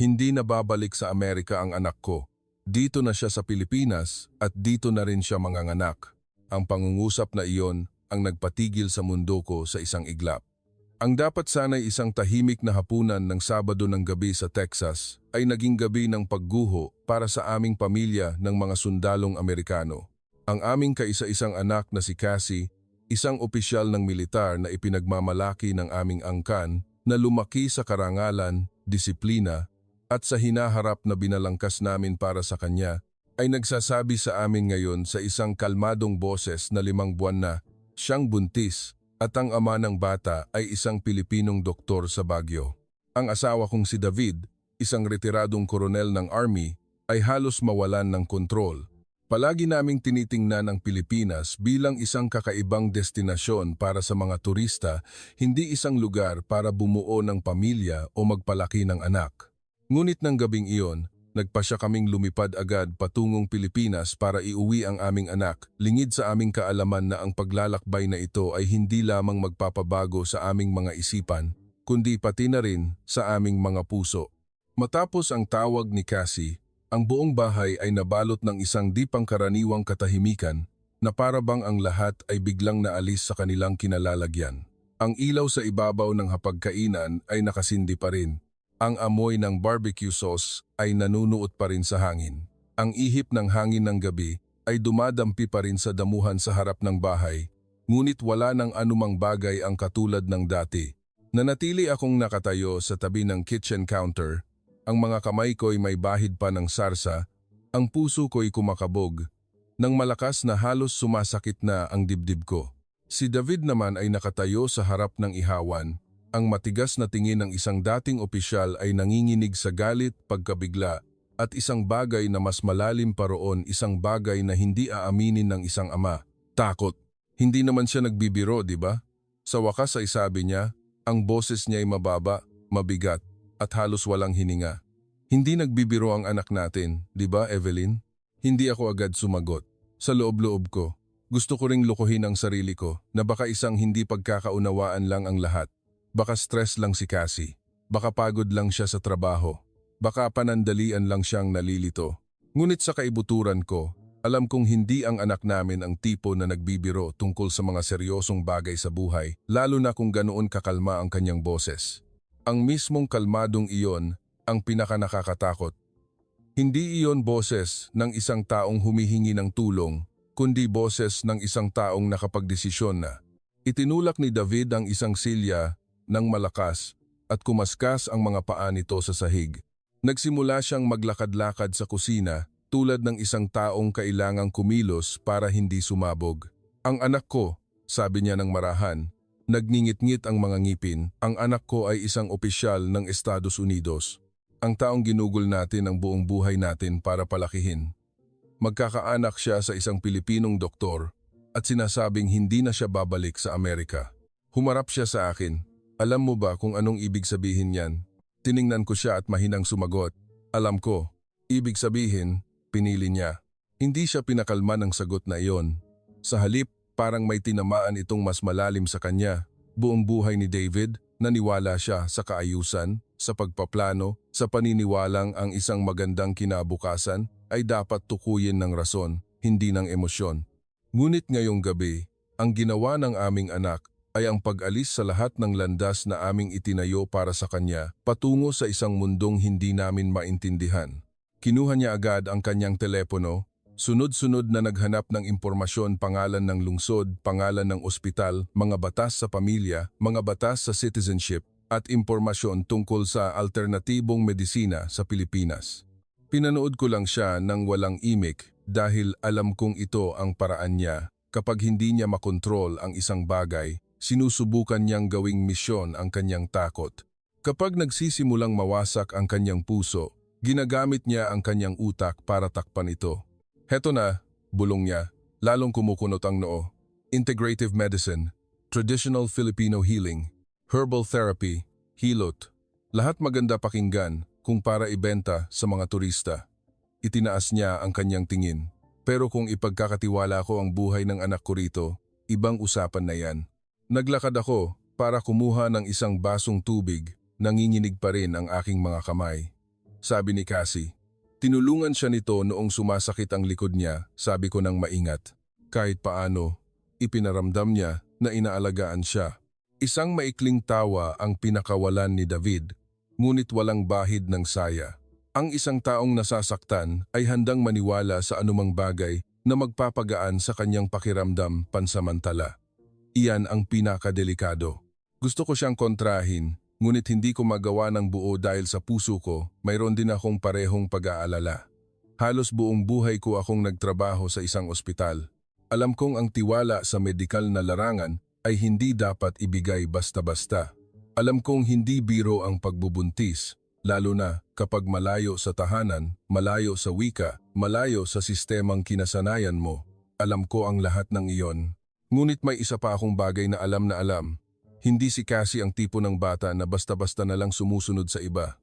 Hindi na babalik sa Amerika ang anak ko. Dito na siya sa Pilipinas at dito na rin siya manganganak. Ang pangungusap na iyon ang nagpatigil sa mundo ko sa isang iglap. Ang dapat sana'y isang tahimik na hapunan ng Sabado ng gabi sa Texas ay naging gabi ng pagguho para sa aming pamilya ng mga sundalong Amerikano. Ang aming kaisa-isang anak na si Cassie, isang opisyal ng militar na ipinagmamalaki ng aming angkan na lumaki sa karangalan, disiplina at sa hinaharap na binalangkas namin para sa kanya, ay nagsasabi sa amin ngayon sa isang kalmadong boses na 5 buwan na siyang buntis at ang ama ng bata ay isang Pilipinong doktor sa Baguio. Ang asawa kong si David, isang retiradong koronel ng Army, ay halos mawalan ng kontrol. Palagi naming tinitingnan ang Pilipinas bilang isang kakaibang destinasyon para sa mga turista, hindi isang lugar para bumuo ng pamilya o magpalaki ng anak. Ngunit ng gabing iyon, nagpasya kaming lumipad agad patungong Pilipinas para iuwi ang aming anak, lingid sa aming kaalaman na ang paglalakbay na ito ay hindi lamang magpapabago sa aming mga isipan, kundi pati na rin sa aming mga puso. Matapos ang tawag ni Cassie, ang buong bahay ay nabalot ng isang di pangkaraniwang katahimikan na para bang ang lahat ay biglang naalis sa kanilang kinalalagyan. Ang ilaw sa ibabaw ng hapagkainan ay nakasindi pa rin. Ang amoy ng barbecue sauce ay nanunuot pa rin sa hangin. Ang ihip ng hangin ng gabi ay dumadampi pa rin sa damuhan sa harap ng bahay, ngunit wala nang anumang bagay ang katulad ng dati. Nanatili akong nakatayo sa tabi ng kitchen counter. Ang mga kamay ko'y may bahid pa ng sarsa, ang puso ko'y kumakabog, nang malakas na halos sumasakit na ang dibdib ko. Si David naman ay nakatayo sa harap ng ihawan. Ang matigas na tingin ng isang dating opisyal ay nanginginig sa galit, pagkabigla, at isang bagay na mas malalim pa roon, isang bagay na hindi aaminin ng isang ama. Takot. Hindi naman siya nagbibiro, di ba? Sa wakas ay sabi niya, ang boses niya ay mababa, mabigat, at halos walang hininga. Hindi nagbibiro ang anak natin, di ba, Evelyn? Hindi ako agad sumagot. Sa loob-loob ko, gusto ko ring lukuhin ang sarili ko na baka isang hindi pagkakaunawaan lang ang lahat. Baka stress lang si Cassie. Baka pagod lang siya sa trabaho. Baka panandalian lang siyang nalilito. Ngunit sa kaibuturan ko, alam kong hindi ang anak namin ang tipo na nagbibiro tungkol sa mga seryosong bagay sa buhay, lalo na kung ganoon kakalma ang kanyang boses. Ang mismong kalmadong iyon ang pinakanakakatakot. Hindi iyon boses ng isang taong humihingi ng tulong, kundi boses ng isang taong nakapagdesisyon na. Itinulak ni David ang isang silya ng malakas at kumaskas ang mga paa nito sa sahig. Nagsimula siyang maglakad-lakad sa kusina tulad ng isang taong kailangang kumilos para hindi sumabog. Ang anak ko, sabi niya ng marahan, nagngingit-ngit ang mga ngipin. Ang anak ko ay isang opisyal ng Estados Unidos. Ang taong ginugol natin ang buong buhay natin para palakihin. Magkakaanak siya sa isang Pilipinong doktor at sinasabing hindi na siya babalik sa Amerika. Humarap siya sa akin. Alam mo ba kung anong ibig sabihin yan? Tiningnan ko siya at mahinang sumagot. Alam ko. Ibig sabihin, pinili niya. Hindi siya pinakalma ng sagot na iyon. Sa halip, parang may tinamaan itong mas malalim sa kanya. Buong buhay ni David, naniwala siya sa kaayusan, sa pagpaplano, sa paniniwalang ang isang magandang kinabukasan ay dapat tukuyin ng rason, hindi ng emosyon. Ngunit ngayong gabi, ang ginawa ng aming anak ay ang pag-alis sa lahat ng landas na aming itinayo para sa kanya patungo sa isang mundong hindi namin maintindihan. Kinuha niya agad ang kanyang telepono, sunod-sunod na naghanap ng impormasyon, pangalan ng lungsod, pangalan ng ospital, mga batas sa pamilya, mga batas sa citizenship, at impormasyon tungkol sa alternatibong medisina sa Pilipinas. Pinanood ko lang siya ng walang imik dahil alam kong ito ang paraan niya. Kapag hindi niya makontrol ang isang bagay, sinusubukan niyang gawing misyon ang kanyang takot. Kapag nagsisimulang mawasak ang kanyang puso, ginagamit niya ang kanyang utak para takpan ito. Heto na, bulong niya, lalong kumukunot ang noo. Integrative medicine, traditional Filipino healing, herbal therapy, hilot. Lahat maganda pakinggan kung para ibenta sa mga turista. Itinaas niya ang kanyang tingin. Pero kung ipagkakatiwala ko ang buhay ng anak ko rito, ibang usapan na yan. Naglakad ako para kumuha ng isang basong tubig, nanginginig pa rin ang aking mga kamay. sabi ni Cassie. Tinulungan siya nito noong sumasakit ang likod niya, sabi ko ng maingat. Kahit paano, ipinaramdam niya na inaalagaan siya. Isang maikling tawa ang pinakawalan ni David, ngunit walang bahid ng saya. Ang isang taong nasasaktan ay handang maniwala sa anumang bagay na magpapagaan sa kanyang pakiramdam pansamantala. Iyan ang pinakadelikado. Gusto ko siyang kontrahin, ngunit hindi ko magawa ng buo dahil sa puso ko, mayroon din akong parehong pag-aalala. Halos buong buhay ko akong nagtrabaho sa isang ospital. Alam kong ang tiwala sa medikal na larangan ay hindi dapat ibigay basta-basta. Alam kong hindi biro ang pagbubuntis, lalo na kapag malayo sa tahanan, malayo sa wika, malayo sa sistemang kinasanayan mo. Alam ko ang lahat ng iyon. Ngunit may isa pa akong bagay na alam. Hindi si Cassie ang tipo ng bata na basta-basta na lang sumusunod sa iba.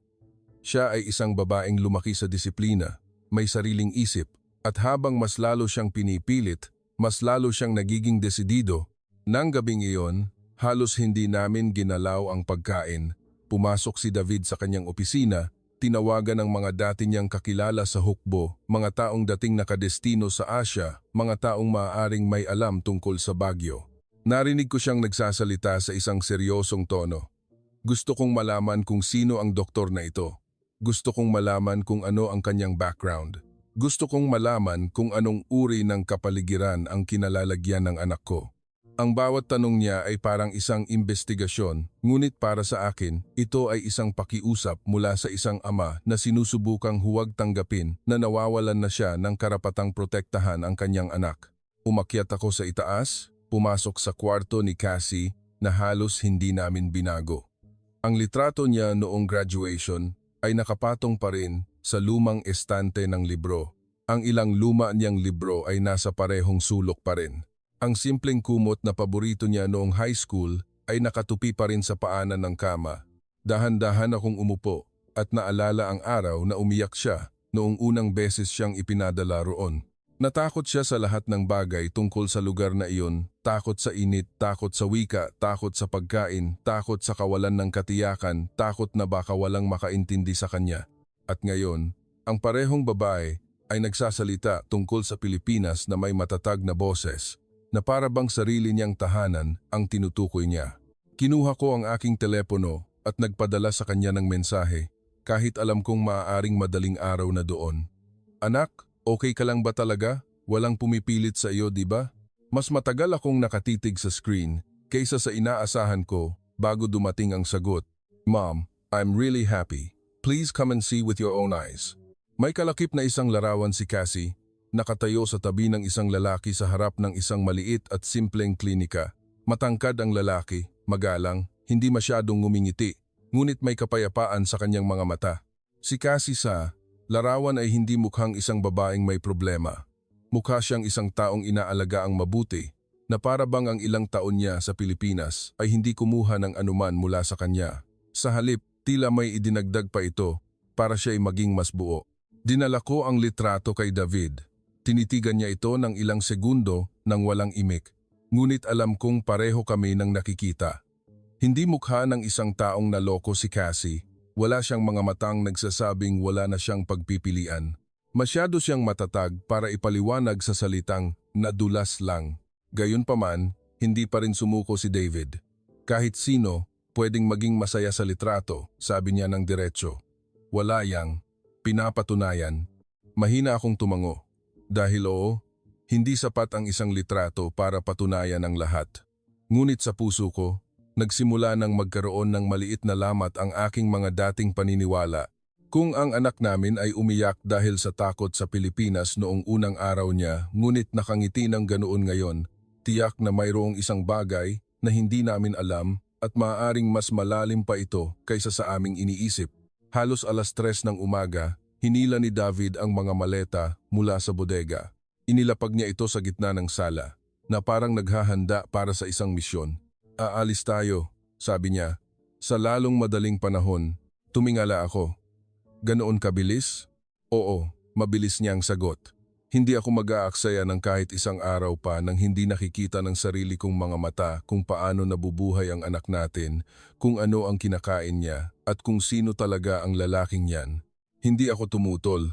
Siya ay isang babaeng lumaki sa disiplina, may sariling isip, at habang mas lalo siyang pinipilit, mas lalo siyang nagiging desidido. Nang gabing iyon, halos hindi namin ginalaw ang pagkain. Pumasok si David sa kanyang opisina, tinawagan ang mga dati niyang kakilala sa hukbo, mga taong dating nakadestino sa Asia, mga taong maaaring may alam tungkol sa Baguio. Narinig ko siyang nagsasalita sa isang seryosong tono. Gusto kong malaman kung sino ang doktor na ito. Gusto kong malaman kung ano ang kanyang background. Gusto kong malaman kung anong uri ng kapaligiran ang kinalalagyan ng anak ko. Ang bawat tanong niya ay parang isang investigasyon, ngunit para sa akin, ito ay isang pakiusap mula sa isang ama na sinusubukang huwag tanggapin na nawawalan na siya ng karapatang protektahan ang kanyang anak. Umakyat ako sa itaas, pumasok sa kwarto ni Cassie na halos hindi namin binago. Ang litrato niya noong graduation ay nakapatong pa rin sa lumang estante ng libro. Ang ilang luma niyang libro ay nasa parehong sulok pa rin. Ang simpleng kumot na paborito niya noong high school ay nakatupi pa rin sa paanan ng kama. Dahan-dahan akong umupo at naalala ang araw na umiyak siya noong unang beses siyang ipinadala roon. Natakot siya sa lahat ng bagay tungkol sa lugar na iyon, takot sa init, takot sa wika, takot sa pagkain, takot sa kawalan ng katiyakan, takot na baka walang makaintindi sa kanya. At ngayon, ang parehong babae ay nagsasalita tungkol sa Pilipinas na may matatag na boses, na para bang sarili niyang tahanan ang tinutukoy niya. Kinuha ko ang aking telepono at nagpadala sa kanya ng mensahe, kahit alam kong maaaring madaling araw na doon. Anak, okay ka lang ba talaga? Walang pumipilit sa iyo, di ba? Mas matagal akong nakatitig sa screen kaysa sa inaasahan ko bago dumating ang sagot. Mom, I'm really happy. Please come and see with your own eyes. May kalakip na isang larawan si Cassie, nakatayo sa tabi ng isang lalaki sa harap ng isang maliit at simpleng klinika. Matangkad ang lalaki, magalang, hindi masyadong ngumingiti, ngunit may kapayapaan sa kanyang mga mata. Si Cassie sa larawan ay hindi mukhang isang babaeng may problema. Mukha siyang isang taong inaalaga ang mabuti, na para bang ang ilang taon niya sa Pilipinas ay hindi kumuha ng anuman mula sa kanya. Sa halip, tila may idinagdag pa ito para siya ay maging mas buo. Dinala ko ang litrato kay David. Tinitigan niya ito ng ilang segundo nang walang imik. Ngunit alam kong pareho kami nang nakikita. Hindi mukha ng isang taong naloko si Cassie. Wala siyang mga matang nagsasabing wala na siyang pagpipilian. Masyado siyang matatag para ipaliwanag sa salitang nadulas lang. Gayunpaman, hindi pa rin sumuko si David. Kahit sino, pwedeng maging masaya sa litrato, sabi niya ng diretso. Wala yang pinapatunayan. Mahina akong tumango. Dahil oo, hindi sapat ang isang litrato para patunayan ang lahat. Ngunit sa puso ko, nagsimula nang magkaroon ng maliit na lamat ang aking mga dating paniniwala. Kung ang anak namin ay umiyak dahil sa takot sa Pilipinas noong unang araw niya, ngunit nakangiti ng ganoon ngayon, tiyak na mayroong isang bagay na hindi namin alam at maaaring mas malalim pa ito kaysa sa aming iniisip. Halos 3:00 ng umaga, hinila ni David ang mga maleta mula sa bodega. Inilapag niya ito sa gitna ng sala, na parang naghahanda para sa isang misyon. Aalis tayo, sabi niya. Sa lalong madaling panahon, tumingala ako. Ganoon kabilis? Oo, mabilis niyang sagot. Hindi ako mag-aaksaya ng kahit isang araw pa nang hindi nakikita ng sarili kong mga mata kung paano nabubuhay ang anak natin, kung ano ang kinakain niya, at kung sino talaga ang lalaking yan. Hindi ako tumutol.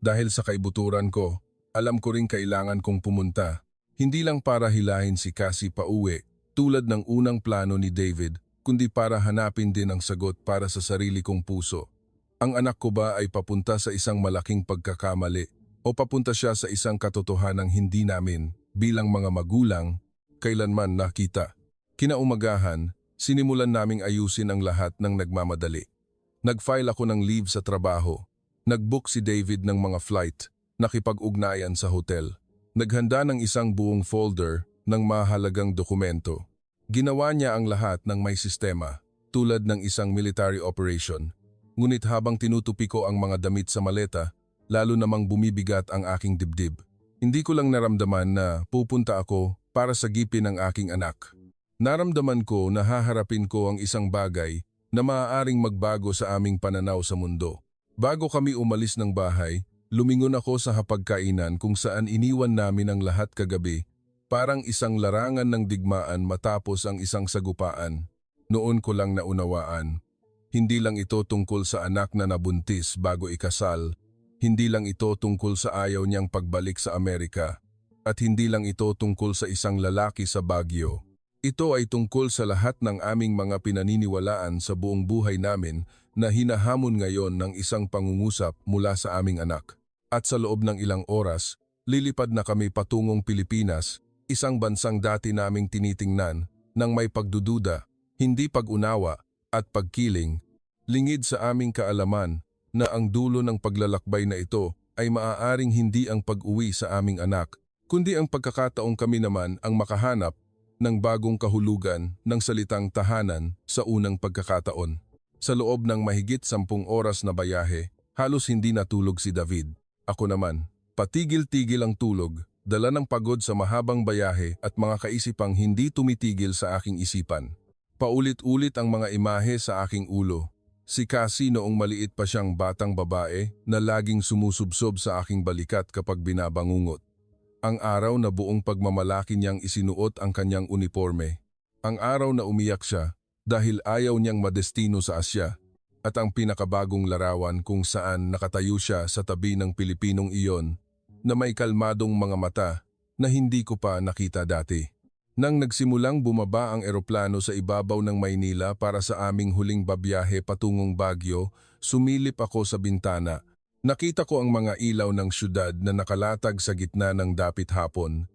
Dahil sa kaibuturan ko, alam ko ring kailangan kong pumunta. Hindi lang para hilahin si Cassie pauwi, tulad ng unang plano ni David, kundi para hanapin din ang sagot para sa sarili kong puso. Ang anak ko ba ay papunta sa isang malaking pagkakamali o papunta siya sa isang katotohanang hindi namin, bilang mga magulang, kailanman nakita? Kinaumagahan, sinimulan naming ayusin ang lahat ng nagmamadali. Nag-file ako ng leave sa trabaho. Nag-book si David ng mga flight, nakipag-ugnayan sa hotel. Naghanda ng isang buong folder ng mahalagang dokumento. Ginawa niya ang lahat ng may sistema, tulad ng isang military operation. Ngunit habang tinutupi ko ang mga damit sa maleta, lalo namang bumibigat ang aking dibdib. Hindi ko lang naramdaman na pupunta ako para sagipin ang aking anak. Naramdaman ko na haharapin ko ang isang bagay na maaaring magbago sa aming pananaw sa mundo. Bago kami umalis ng bahay, lumingon ako sa hapagkainan kung saan iniwan namin ang lahat kagabi, parang isang larangan ng digmaan matapos ang isang sagupaan. Noon ko lang naunawaan. Hindi lang ito tungkol sa anak na nabuntis bago ikasal, hindi lang ito tungkol sa ayaw niyang pagbalik sa Amerika, at hindi lang ito tungkol sa isang lalaki sa Baguio. Ito ay tungkol sa lahat ng aming mga pinaniniwalaan sa buong buhay namin na hinahamon ngayon ng isang pangungusap mula sa aming anak. At sa loob ng ilang oras, lilipad na kami patungong Pilipinas, isang bansang dati naming tinitingnan ng may pagdududa, hindi pag-unawa at pagkiling, lingid sa aming kaalaman na ang dulo ng paglalakbay na ito ay maaaring hindi ang pag-uwi sa aming anak, kundi ang pagkakataong kami naman ang makahanap ng bagong kahulugan ng salitang tahanan sa unang pagkakataon. Sa loob ng mahigit 10 oras na bayahe, halos hindi natulog si David. Ako naman, patigil-tigil ang tulog, dala ng pagod sa mahabang bayahe at mga kaisipang hindi tumitigil sa aking isipan. Paulit-ulit ang mga imahe sa aking ulo. Si Cassie noong maliit pa siyang batang babae na laging sumusubsob sa aking balikat kapag binabangungot. Ang araw na buong pagmamalaki niyang isinuot ang kanyang uniforme. Ang araw na umiyak siya dahil ayaw niyang madestino sa Asya. At ang pinakabagong larawan kung saan nakatayo siya sa tabi ng Pilipinong iyon na may kalmadong mga mata na hindi ko pa nakita dati. Nang nagsimulang bumaba ang eroplano sa ibabaw ng Maynila para sa aming huling babiyahe patungong Baguio, sumilip ako sa bintana. Nakita ko ang mga ilaw ng syudad na nakalatag sa gitna ng dapit hapon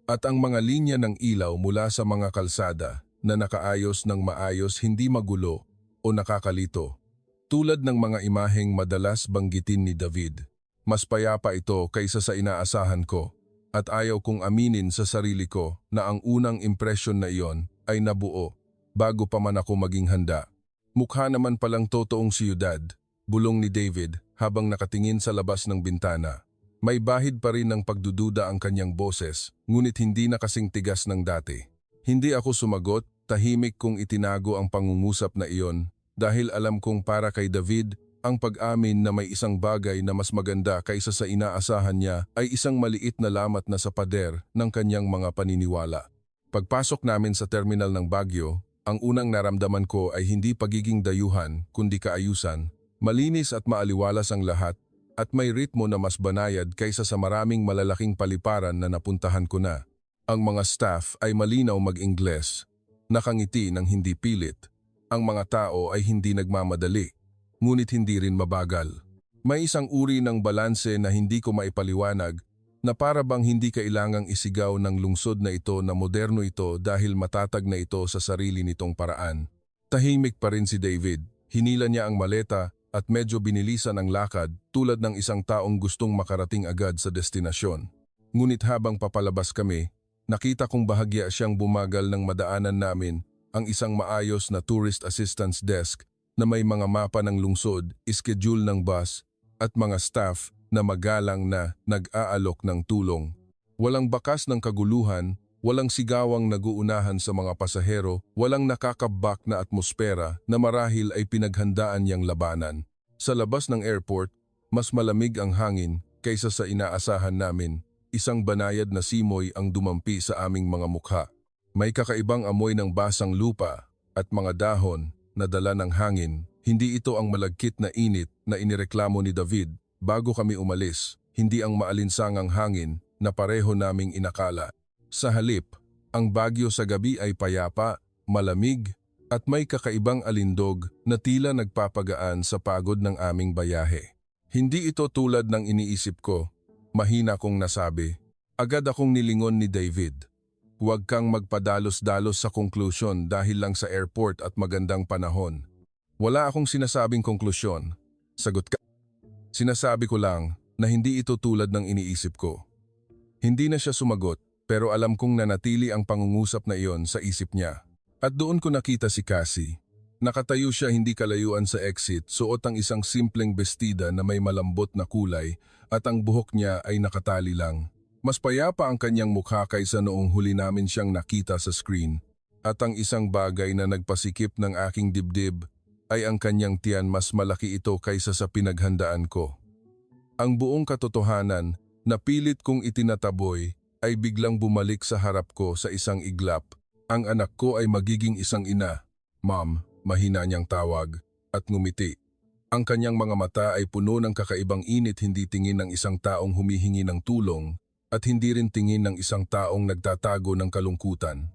at ang mga linya ng ilaw mula sa mga kalsada na nakaayos ng maayos, hindi magulo o nakakalito. Tulad ng mga imaheng madalas banggitin ni David, mas payapa ito kaysa sa inaasahan ko at ayaw kong aminin sa sarili ko na ang unang impresyon na iyon ay nabuo bago pa man ako maging handa. Mukha naman palang totoong siyudad, bulong ni David habang nakatingin sa labas ng bintana. May bahid pa rin ng pagdududa ang kanyang boses, ngunit hindi na kasing tigas ng dati. Hindi ako sumagot, tahimik kong itinago ang pangungusap na iyon dahil alam kong para kay David, ang pag-amin na may isang bagay na mas maganda kaysa sa inaasahan niya ay isang maliit na lamat na sa pader ng kanyang mga paniniwala. Pagpasok namin sa terminal ng Baguio, ang unang naramdaman ko ay hindi pagiging dayuhan kundi kaayusan. Malinis at maaliwalas ang lahat at may ritmo na mas banayad kaysa sa maraming malalaking paliparan na napuntahan ko na. Ang mga staff ay malinaw mag-Ingles, nakangiti ng hindi pilit. Ang mga tao ay hindi nagmamadali, ngunit hindi rin mabagal. May isang uri ng balanse na hindi ko maipaliwanag na para bang hindi kailangang isigaw ng lungsod na ito na moderno ito dahil matatag na ito sa sarili nitong paraan. Tahimik pa rin si David, hinila niya ang maleta at medyo binilisan ang lakad tulad ng isang taong gustong makarating agad sa destinasyon. Ngunit habang papalabas kami, nakita kong bahagya siyang bumagal ng madaanan namin ang isang maayos na tourist assistance desk na may mga mapa ng lungsod, schedule ng bus at mga staff na magalang na nag-aalok ng tulong. Walang bakas ng kaguluhan, walang sigawang naguunahan sa mga pasahero, walang nakakabak na atmosfera na marahil ay pinaghandaan niyang labanan. Sa labas ng airport, mas malamig ang hangin kaysa sa inaasahan namin. Isang banayad na simoy ang dumampi sa aming mga mukha. May kakaibang amoy ng basang lupa at mga dahon na dala ng hangin. Hindi ito ang malagkit na init na inireklamo ni David bago kami umalis, hindi ang maalinsangang hangin na pareho naming inakala. Sa halip, ang Baguio sa gabi ay payapa, malamig, at may kakaibang alindog na tila nagpapagaan sa pagod ng aming bayahe. Hindi ito tulad ng iniisip ko, mahina kong nasabi. Agad akong nilingon ni David. Huwag kang magpadalos-dalos sa konklusyon dahil lang sa airport at magandang panahon. Wala akong sinasabing konklusyon. Sagot ka. Sinasabi ko lang na hindi ito tulad ng iniisip ko. Hindi na siya sumagot, pero alam kong nanatili ang pangungusap na iyon sa isip niya. At doon ko nakita si Cassie. Nakatayo siya hindi kalayuan sa exit, suot ang isang simpleng bestida na may malambot na kulay at ang buhok niya ay nakatali lang. Mas payapa ang kanyang mukha kaysa noong huli namin siyang nakita sa screen. At ang isang bagay na nagpasikip ng aking dibdib ay ang kanyang tiyan, mas malaki ito kaysa sa pinaghandaan ko. Ang buong katotohanan na pilit kong itinataboy ay biglang bumalik sa harap ko sa isang iglap. Ang anak ko ay magiging isang ina. Mom, mahina niyang tawag, at ngumiti. Ang kanyang mga mata ay puno ng kakaibang init, hindi tingin ng isang taong humihingi ng tulong at hindi rin tingin ng isang taong nagtatago ng kalungkutan.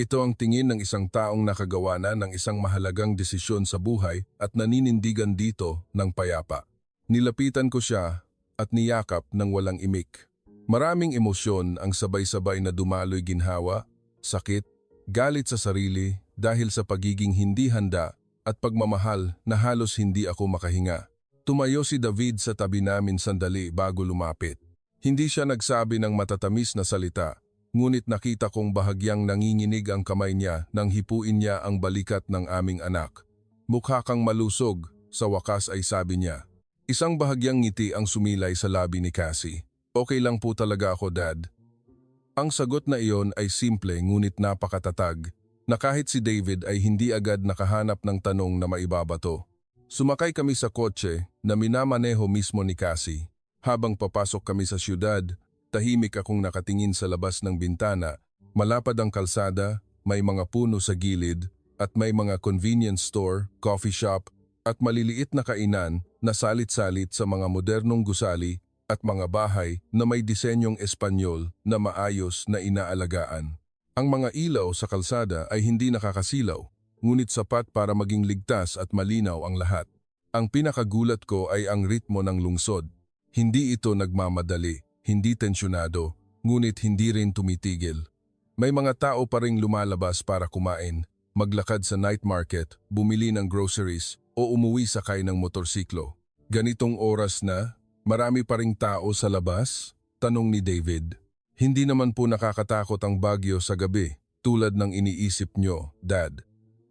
Ito ang tingin ng isang taong nakagawa na ng isang mahalagang desisyon sa buhay at naninindigan dito ng payapa. Nilapitan ko siya at niyakap ng walang imik. Maraming emosyon ang sabay-sabay na dumaloy, ginhawa, sakit, galit sa sarili dahil sa pagiging hindi handa at pagmamahal na halos hindi ako makahinga. Tumayo si David sa tabi namin sandali bago lumapit. Hindi siya nagsabi ng matatamis na salita, ngunit nakita kong bahagyang nanginginig ang kamay niya nang hipuin niya ang balikat ng aming anak. Mukha kang malusog, sa wakas ay sabi niya. Isang bahagyang ngiti ang sumilay sa labi ni Cassie. Okay lang po talaga ako, Dad. Ang sagot na iyon ay simple ngunit napakatatag, na kahit si David ay hindi agad nakahanap ng tanong na maibabato. Sumakay kami sa kotse na minamaneho mismo ni Cassie. Habang papasok kami sa siyudad, tahimik akong nakatingin sa labas ng bintana. Malapad ang kalsada, may mga puno sa gilid, at may mga convenience store, coffee shop, at maliliit na kainan na salit-salit sa mga modernong gusali at mga bahay na may disenyong Espanyol na maayos na inaalagaan. Ang mga ilaw sa kalsada ay hindi nakakasilaw, ngunit sapat para maging ligtas at malinaw ang lahat. Ang pinakagulat ko ay ang ritmo ng lungsod. Hindi ito nagmamadali, hindi tensyonado, ngunit hindi rin tumitigil. May mga tao pa ring lumalabas para kumain, maglakad sa night market, bumili ng groceries o umuwi sakay ng motorsiklo. Ganitong oras na, marami pa ring tao sa labas? Tanong ni David. Hindi naman po nakakatakot ang Baguio sa gabi, tulad ng iniisip nyo, Dad.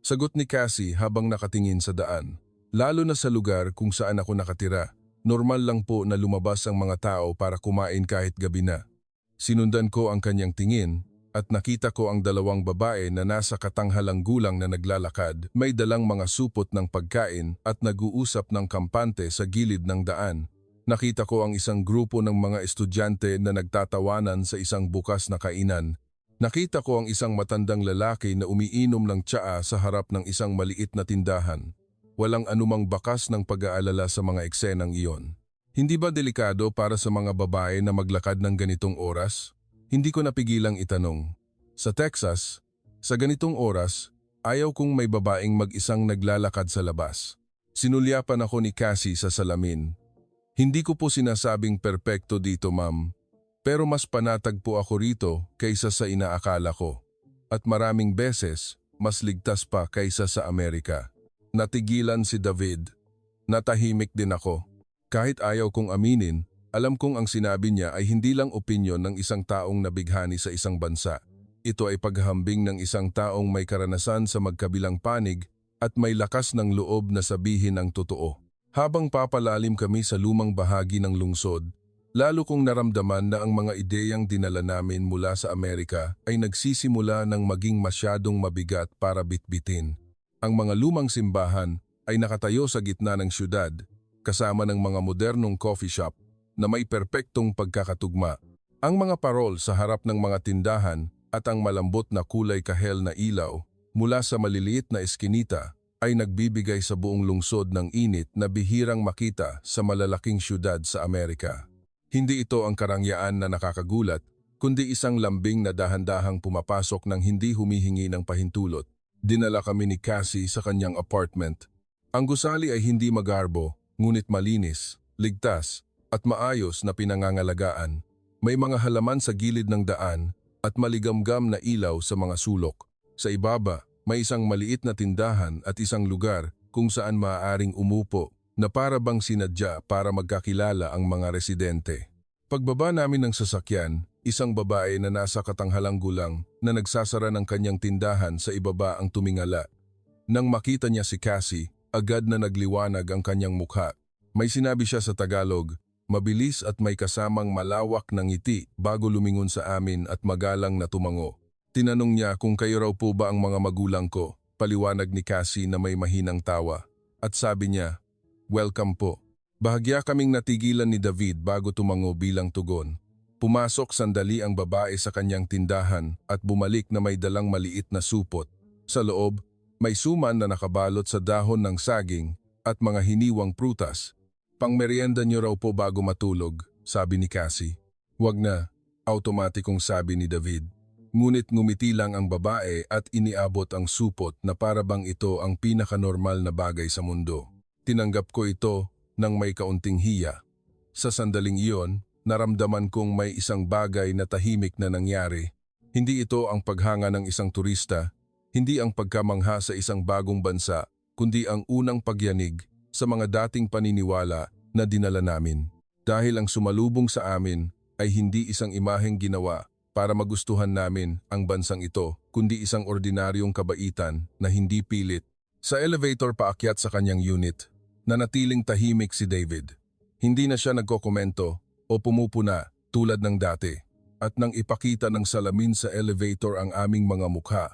Sagot ni Cassie habang nakatingin sa daan. Lalo na sa lugar kung saan ako nakatira. Normal lang po na lumabas ang mga tao para kumain kahit gabi na. Sinundan ko ang kanyang tingin at nakita ko ang dalawang babae na nasa katanghalang gulang na naglalakad, may dalang mga supot ng pagkain at nag-uusap ng kampante sa gilid ng daan. Nakita ko ang isang grupo ng mga estudyante na nagtatawanan sa isang bukas na kainan. Nakita ko ang isang matandang lalaki na umiinom ng tsaa sa harap ng isang maliit na tindahan. Walang anumang bakas ng pag-aalala sa mga eksenang iyon. Hindi ba delikado para sa mga babae na maglakad ng ganitong oras? Hindi ko napigilang itanong. Sa Texas, sa ganitong oras, ayaw kong may babaeng mag-isang naglalakad sa labas. Sinulyapan ako ni Cassie sa salamin. Hindi ko po sinasabing perpekto dito, ma'am. Pero mas panatag po ako rito kaysa sa inaakala ko. At maraming beses, mas ligtas pa kaysa sa Amerika. Natigilan si David. Natahimik din ako. Kahit ayaw kong aminin, alam kong ang sinabi niya ay hindi lang opinyon ng isang taong nabighani sa isang bansa. Ito ay paghahambing ng isang taong may karanasan sa magkabilang panig at may lakas ng loob na sabihin ang totoo. Habang papalalim kami sa lumang bahagi ng lungsod, lalo kong naramdaman na ang mga ideyang dinala namin mula sa Amerika ay nagsisimula ng maging masyadong mabigat para bitbitin. Ang mga lumang simbahan ay nakatayo sa gitna ng syudad, kasama ng mga modernong coffee shop na may perpektong pagkakatugma. Ang mga parol sa harap ng mga tindahan at ang malambot na kulay kahel na ilaw mula sa maliliit na eskinita ay nagbibigay sa buong lungsod ng init na bihirang makita sa malalaking syudad sa Amerika. Hindi ito ang karangyaan na nakakagulat, kundi isang lambing na dahan-dahang pumapasok ng hindi humihingi ng pahintulot. Dinala kami ni Cassie sa kanyang apartment. Ang gusali ay hindi magarbo, ngunit malinis, ligtas, at maayos na pinangangalagaan. May mga halaman sa gilid ng daan at maligamgam na ilaw sa mga sulok. Sa ibaba, may isang maliit na tindahan at isang lugar kung saan maaaring umupo na para bang sinadya para magkakilala ang mga residente. Pagbaba namin ng sasakyan, isang babae na nasa katanghalang gulang na nagsasara ng kanyang tindahan sa ibaba ang tumingala. Nang makita niya si Cassie, agad na nagliwanag ang kanyang mukha. May sinabi siya sa Tagalog, mabilis at may kasamang malawak na ngiti bago lumingon sa amin at magalang na tumango. Tinanong niya kung kayo raw po ba ang mga magulang ko, paliwanag ni Cassie na may mahinang tawa. At sabi niya, welcome po. Bahagya kaming natigilan ni David bago tumango bilang tugon. Pumasok sandali ang babae sa kanyang tindahan at bumalik na may dalang maliit na supot. Sa loob, may suman na nakabalot sa dahon ng saging at mga hiniwang prutas. Pangmeryenda niyo raw po bago matulog, sabi ni Cassie. Wag na, automatikong sabi ni David. Ngunit ngumiti lang ang babae at iniabot ang supot na para bang ito ang pinakanormal na bagay sa mundo. Tinanggap ko ito nang may kaunting hiya. Sa sandaling iyon, naramdaman kong may isang bagay na tahimik na nangyari. Hindi ito ang paghanga ng isang turista, hindi ang pagkamangha sa isang bagong bansa, kundi ang unang pagyanig sa mga dating paniniwala na dinala namin. Dahil ang sumalubong sa amin ay hindi isang imaheng ginawa para magustuhan namin ang bansang ito, kundi isang ordinaryong kabaitan na hindi pilit. Sa elevator paakyat sa kanyang unit, nanatiling tahimik si David. Hindi na siya nagkokomento o pumupuna tulad ng dati. At nang ipakita ng salamin sa elevator ang aming mga mukha,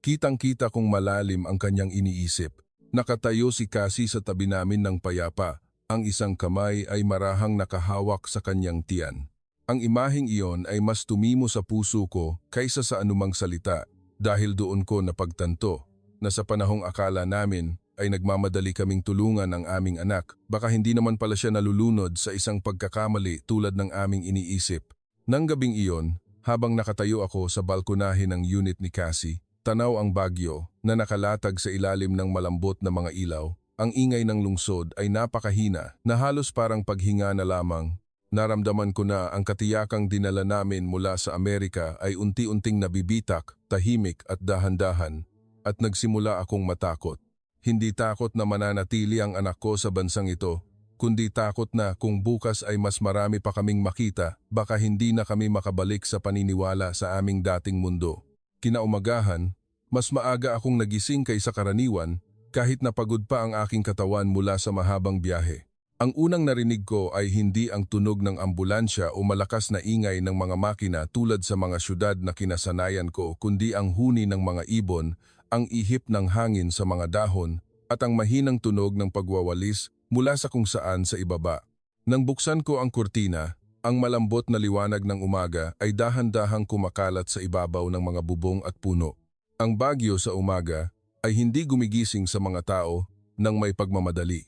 kitang-kita kong malalim ang kanyang iniisip. Nakatayo si Cassie sa tabi namin ng payapa. Ang isang kamay ay marahang nakahawak sa kanyang tiyan. Ang imaheng iyon ay mas tumimo sa puso ko kaysa sa anumang salita dahil doon ko napagtanto na sa panahong akala namin ay nagmamadali kaming tulungan ang aming anak. Baka hindi naman pala siya nalulunod sa isang pagkakamali tulad ng aming iniisip. Nang gabing iyon, habang nakatayo ako sa balkonahe ng unit ni Cassie, tanaw ang Baguio na nakalatag sa ilalim ng malambot na mga ilaw. Ang ingay ng lungsod ay napakahina na halos parang paghinga na lamang. Naramdaman ko na ang katiyakang dinala namin mula sa Amerika ay unti-unting nabibitak, tahimik at dahan-dahan, at nagsimula akong matakot. Hindi takot na mananatili ang anak ko sa bansang ito, kundi takot na kung bukas ay mas marami pa kaming makita, baka hindi na kami makabalik sa paniniwala sa aming dating mundo. Kinaumagahan, mas maaga akong nagising kaysa karaniwan kahit napagod pa ang aking katawan mula sa mahabang biyahe. Ang unang narinig ko ay hindi ang tunog ng ambulansya o malakas na ingay ng mga makina tulad sa mga syudad na kinasanayan ko, kundi ang huni ng mga ibon, ang ihip ng hangin sa mga dahon, at ang mahinang tunog ng pagwawalis mula sa kung saan sa ibaba. Nang buksan ko ang kurtina, ang malambot na liwanag ng umaga ay dahan-dahang kumakalat sa ibabaw ng mga bubong at puno. Ang Baguio sa umaga ay hindi gumigising sa mga tao nang may pagmamadali.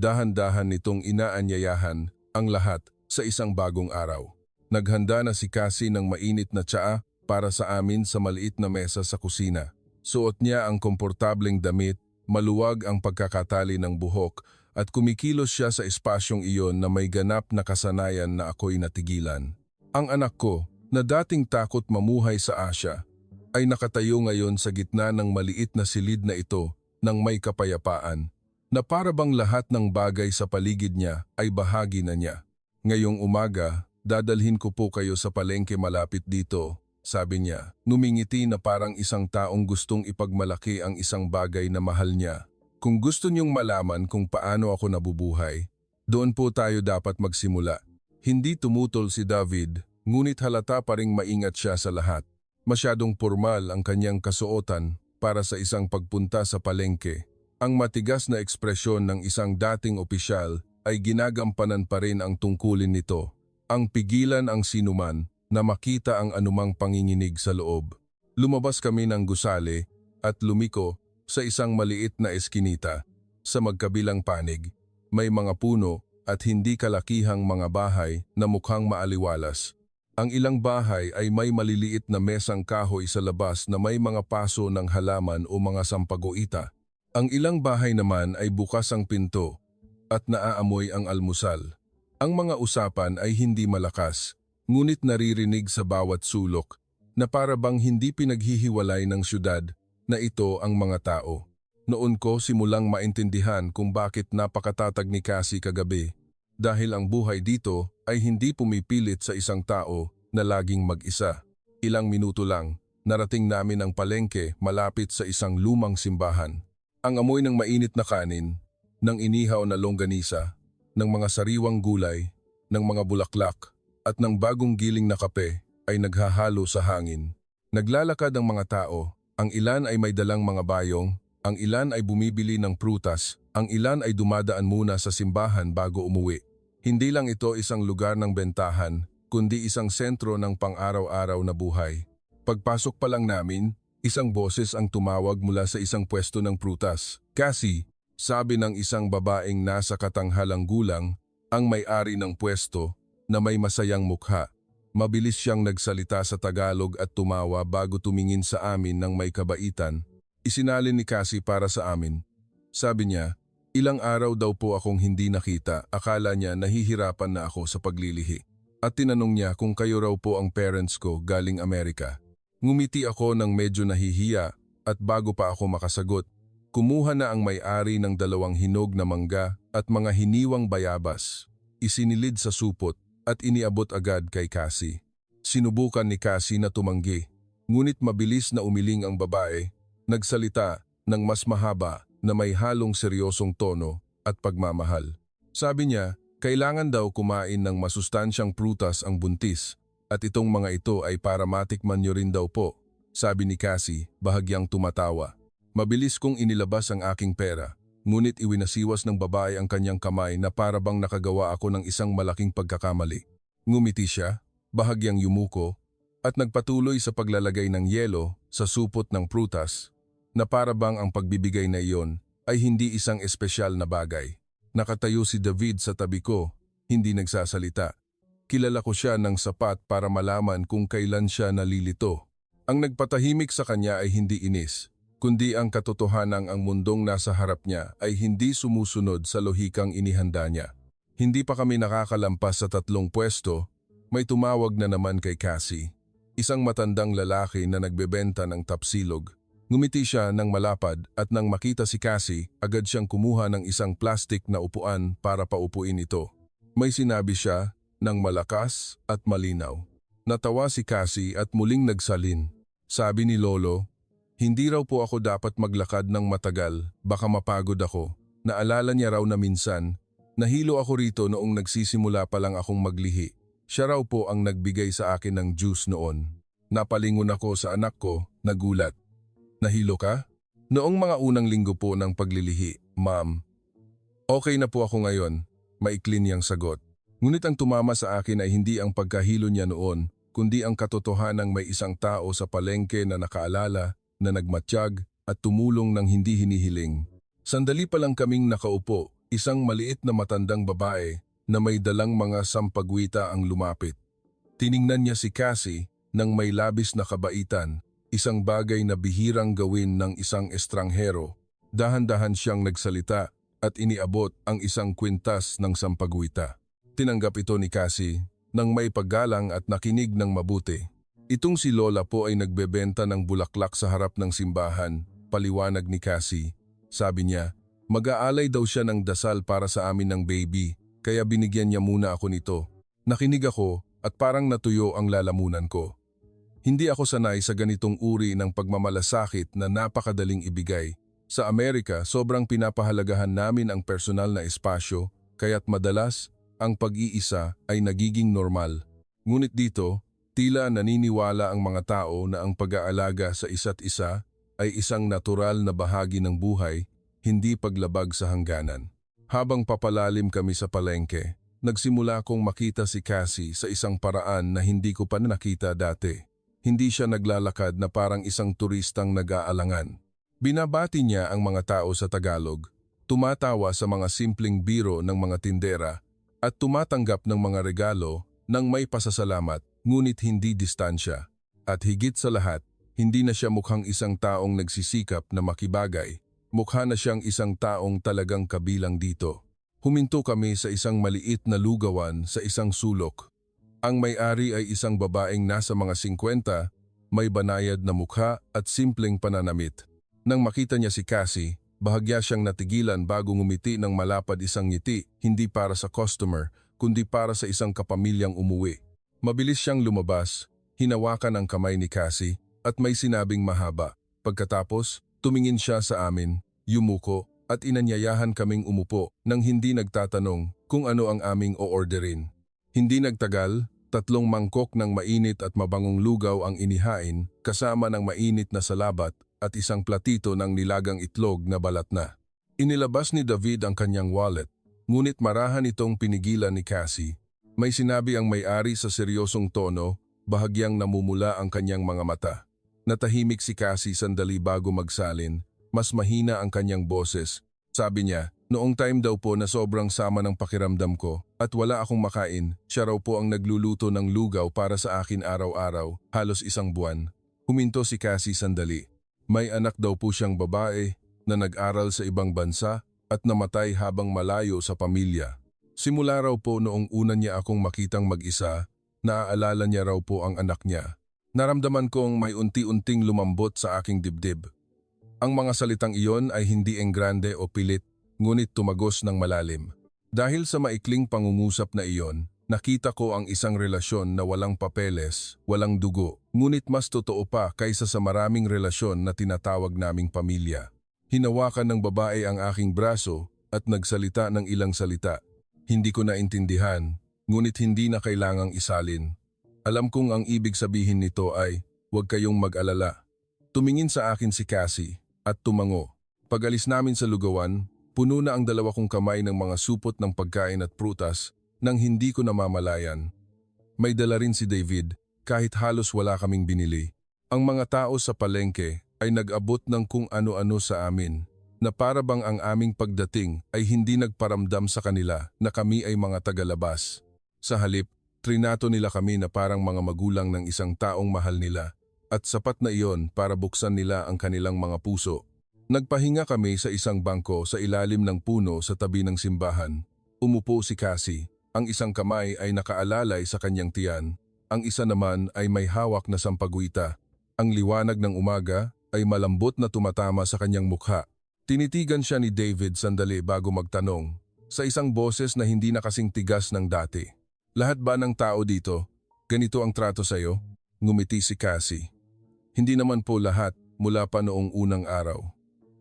Dahan-dahan nitong inaanyayahan ang lahat sa isang bagong araw. Naghanda na si Cassie ng mainit na tsaa para sa amin sa maliit na mesa sa kusina. Suot niya ang komportableng damit, maluwag ang pagkakatali ng buhok at kumikilos siya sa espasyong iyon na may ganap na kasanayan na ako'y natigilan. Ang anak ko, na dating takot mamuhay sa Asia, ay nakatayo ngayon sa gitna ng maliit na silid na ito ng may kapayapaan, na para bang lahat ng bagay sa paligid niya ay bahagi na niya. Ngayong umaga, dadalhin ko po kayo sa palengke malapit dito, sabi niya. Numingiti na parang isang taong gustong ipagmalaki ang isang bagay na mahal niya. Kung gusto niyong malaman kung paano ako nabubuhay, doon po tayo dapat magsimula. Hindi tumutol si David, ngunit halata pa ring maingat siya sa lahat. Masyadong formal ang kanyang kasuotan para sa isang pagpunta sa palengke. Ang matigas na ekspresyon ng isang dating opisyal ay ginagampanan pa rin ang tungkulin nito. Ang pigilan ang sinuman na makita ang anumang panginginig sa loob. Lumabas kami ng gusali at lumiko sa isang maliit na eskinita. Sa magkabilang panig, may mga puno at hindi kalakihang mga bahay na mukhang maaliwalas. Ang ilang bahay ay may maliliit na mesang kahoy sa labas na may mga paso ng halaman o mga sampaguita. Ang ilang bahay naman ay bukas ang pinto at naaamoy ang almusal. Ang mga usapan ay hindi malakas, ngunit naririnig sa bawat sulok na para bang hindi pinaghihiwalay ng syudad na ito ang mga tao. Noon ko simulang maintindihan kung bakit napakatatag ni Cassie kagabi, dahil ang buhay dito ay hindi pumipilit sa isang tao na laging mag-isa. Ilang minuto lang, narating namin ang palengke malapit sa isang lumang simbahan. Ang amoy ng mainit na kanin, ng inihaw na longganisa, ng mga sariwang gulay, ng mga bulaklak, at ng bagong giling na kape ay naghahalo sa hangin. Naglalakad ang mga tao. Ang ilan ay may dalang mga bayong, ang ilan ay bumibili ng prutas, ang ilan ay dumadaan muna sa simbahan bago umuwi. Hindi lang ito isang lugar ng bentahan, kundi isang sentro ng pang-araw-araw na buhay. Pagpasok pa lang namin, isang boses ang tumawag mula sa isang pwesto ng prutas. Cassie, sabi ng isang babaeng nasa katanghalang gulang, ang may-ari ng pwesto, na may masayang mukha. Mabilis siyang nagsalita sa Tagalog at tumawa bago tumingin sa amin ng may kabaitan. Isinalin ni Cassie para sa amin. Sabi niya, ilang araw daw po akong hindi nakita, akala niya nahihirapan na ako sa paglilihi. At tinanong niya kung kayo raw po ang parents ko galing Amerika. Ngumiti ako ng medyo nahihiya at bago pa ako makasagot, kumuha na ang may-ari ng 2 hinog na mangga at mga hiniwang bayabas. Isinilid sa supot at iniabot agad kay Cassie. Sinubukan ni Cassie na tumanggi, ngunit mabilis na umiling ang babae, nagsalita ng mas mahaba na may halong seryosong tono at pagmamahal. Sabi niya, kailangan daw kumain ng masustansyang prutas ang buntis at itong mga ito ay para matikman niyo rin daw po, sabi ni Cassie, bahagyang tumatawa. Mabilis kong inilabas ang aking pera. Ngunit iwinasiwas ng babae ang kanyang kamay na para bang nakagawa ako ng isang malaking pagkakamali. Ngumiti siya, bahagyang yumuko, at nagpatuloy sa paglalagay ng yelo sa supot ng prutas, na para bang ang pagbibigay na iyon ay hindi isang espesyal na bagay. Nakatayo si David sa tabi ko, hindi nagsasalita. Kilala ko siya ng sapat para malaman kung kailan siya nalilito. Ang nagpatahimik sa kanya ay hindi inis, kundi ang katotohanang ang mundong nasa harap niya ay hindi sumusunod sa lohikang inihanda niya. Hindi pa kami nakakalampas sa 3 pwesto, may tumawag na naman kay Cassie. Isang matandang lalaki na nagbebenta ng tapsilog. Ngumiti siya ng malapad at nang makita si Cassie, agad siyang kumuha ng isang plastik na upuan para paupuin ito. May sinabi siya ng malakas at malinaw. Natawa si Cassie at muling nagsalin. Sabi ni Lolo, hindi raw po ako dapat maglakad ng matagal, baka mapagod ako. Naalala niya raw na minsan, nahilo ako rito noong nagsisimula pa lang akong maglihi. Siya raw po ang nagbigay sa akin ng juice noon. Napalingon ako sa anak ko, nagulat. Nahilo ka? Noong mga unang linggo po ng paglilihi, Ma'am. Okay na po ako ngayon, maikli niyang sagot. Ngunit ang tumama sa akin ay hindi ang pagkahilo niya noon, kundi ang katotohanang may isang tao sa palengke na nakaalala, na nagmatiyag at tumulong ng hindi hinihiling. Sandali pa lang kaming nakaupo, isang maliit na matandang babae na may dalang mga sampagwita ang lumapit. Tiningnan niya si Cassie nang may labis na kabaitan, isang bagay na bihirang gawin ng isang estranghero. Dahan-dahan siyang nagsalita at iniabot ang isang kwintas ng sampagwita. Tinanggap ito ni Cassie nang may paggalang at nakinig ng mabuti. Itong si Lola po ay nagbebenta ng bulaklak sa harap ng simbahan, paliwanag ni Cassie. Sabi niya, mag-aalay daw siya ng dasal para sa amin ng baby, kaya binigyan niya muna ako nito. Nakinig ako at parang natuyo ang lalamunan ko. Hindi ako sanay sa ganitong uri ng pagmamalasakit na napakadaling ibigay. Sa Amerika, sobrang pinapahalagahan namin ang personal na espasyo, kaya't madalas, ang pag-iisa ay nagiging normal. Ngunit dito, tila naniniwala ang mga tao na ang pag-aalaga sa isa't isa ay isang natural na bahagi ng buhay, hindi paglabag sa hangganan. Habang papalalim kami sa palengke, nagsimula kong makita si Cassie sa isang paraan na hindi ko pa nakita dati. Hindi siya naglalakad na parang isang turistang nag-aalangan. Binabati niya ang mga tao sa Tagalog, tumatawa sa mga simpleng biro ng mga tindera at tumatanggap ng mga regalo ng may pasasalamat ngunit hindi distansya. At higit sa lahat, hindi na siya mukhang isang taong nagsisikap na makibagay, mukha na siyang isang taong talagang kabilang dito. Huminto kami sa isang maliit na lugawan sa isang sulok. Ang may-ari ay isang babaeng nasa mga 50, may banayad na mukha at simpleng pananamit. Nang makita niya si Cassie, bahagya siyang natigilan bago ngumiti ng malapad isang ngiti, hindi para sa customer, kundi para sa isang kapamilyang umuwi. Mabilis siyang lumabas, hinawakan ang kamay ni Cassie at may sinabing mahaba. Pagkatapos, tumingin siya sa amin, yumuko at inanyayahan kaming umupo nang hindi nagtatanong kung ano ang aming o-orderin. Hindi nagtagal, 3 mangkok ng mainit at mabangong lugaw ang inihain kasama ng mainit na salabat at isang platito ng nilagang itlog na balat na. Inilabas ni David ang kanyang wallet, ngunit marahan itong pinigilan ni Cassie. May sinabi ang may-ari sa seryosong tono, bahagyang namumula ang kanyang mga mata. Natahimik si Cassie sandali bago magsalin, mas mahina ang kanyang boses. Sabi niya, noong time daw po na sobrang sama ng pakiramdam ko at wala akong makain, siya raw po ang nagluluto ng lugaw para sa akin araw-araw, halos 1 buwan. Huminto si Cassie sandali. May anak daw po siyang babae na nag-aral sa ibang bansa at namatay habang malayo sa pamilya. Simula raw po noong una niya akong makitang mag-isa, naaalala niya raw po ang anak niya. Naramdaman kong may unti-unting lumambot sa aking dibdib. Ang mga salitang iyon ay hindi enggrande o pilit, ngunit tumagos ng malalim. Dahil sa maikling pangungusap na iyon, nakita ko ang isang relasyon na walang papeles, walang dugo, ngunit mas totoo pa kaysa sa maraming relasyon na tinatawag naming pamilya. Hinawakan ng babae ang aking braso at nagsalita ng ilang salita. Hindi ko naintindihan, ngunit hindi na kailangang isalin. Alam kong ang ibig sabihin nito ay, huwag kayong mag-alala. Tumingin sa akin si Cassie at tumango. Pag-alis namin sa lugawan, puno na ang 2 kong kamay ng mga supot ng pagkain at prutas, nang hindi ko namamalayan. May dala rin si David, kahit halos wala kaming binili. Ang mga tao sa palengke ay nag-abot ng kung ano-ano sa amin, na para bang ang aming pagdating ay hindi nagparamdam sa kanila na kami ay mga tagalabas. Sa halip, trinato nila kami na parang mga magulang ng isang taong mahal nila, at sapat na iyon para buksan nila ang kanilang mga puso. Nagpahinga kami sa isang bangko sa ilalim ng puno sa tabi ng simbahan. Umupo si Cassie. Ang isang kamay ay nakaalalay sa kanyang tiyan, ang isa naman ay may hawak na sampaguita. Ang liwanag ng umaga ay malambot na tumatama sa kanyang mukha. Tinitigan siya ni David sandali bago magtanong, sa isang boses na hindi na kasing tigas ng dati. Lahat ba ng tao dito, ganito ang trato sa'yo? Ngumiti si Cassie. Hindi naman po lahat mula pa noong unang araw.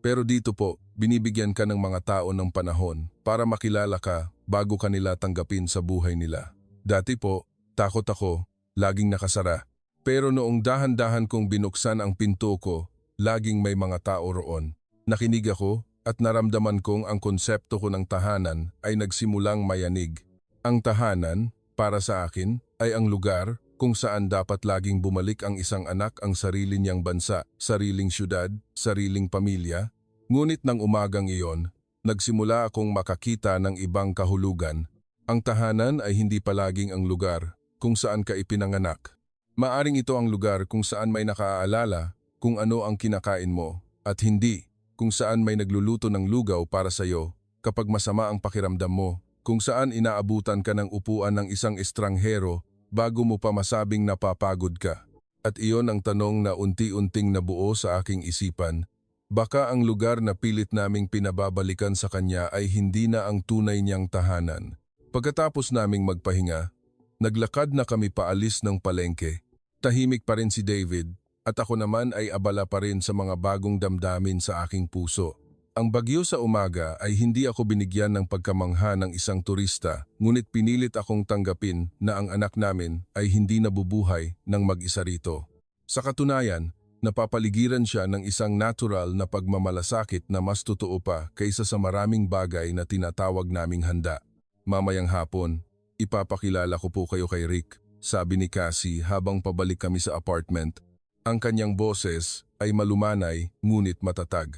Pero dito po, binibigyan ka ng mga tao ng panahon para makilala ka bago kanila tanggapin sa buhay nila. Dati po, takot ako, laging nakasara. Pero noong dahan-dahan kong binuksan ang pinto ko, laging may mga tao roon. Nakinig ako at naramdaman kong ang konsepto ko ng tahanan ay nagsimulang mayanig. Ang tahanan, para sa akin, ay ang lugar kung saan dapat laging bumalik ang isang anak ang sarili niyang bansa, sariling syudad, sariling pamilya. Ngunit ng umagang iyon, nagsimula akong makakita ng ibang kahulugan. Ang tahanan ay hindi palaging ang lugar kung saan ka ipinanganak. Maaring ito ang lugar kung saan may nakaalala kung ano ang kinakain mo at hindi kung saan may nagluluto ng lugaw para sa iyo kapag masama ang pakiramdam mo, kung saan inaabutan ka ng upuan ng isang estranghero bago mo pa masabing napapagod ka. At iyon ang tanong na unti-unting nabuo sa aking isipan. Baka ang lugar na pilit naming pinababalikan sa kanya ay hindi na ang tunay niyang tahanan. Pagkatapos naming magpahinga, naglakad na kami paalis ng palengke. Tahimik pa rin si David at ako naman ay abala pa rin sa mga bagong damdamin sa aking puso. Ang bagyo sa umaga ay hindi ako binigyan ng pagkamangha ng isang turista, ngunit pinilit akong tanggapin na ang anak namin ay hindi nabubuhay ng mag-isa rito. Sa katunayan, napapaligiran siya ng isang natural na pagmamalasakit na mas totoo pa kaysa sa maraming bagay na tinatawag naming handa. Mamayang hapon, ipapakilala ko po kayo kay Rick, sabi ni Cassie habang pabalik kami sa apartment. Ang kanyang boses ay malumanay ngunit matatag.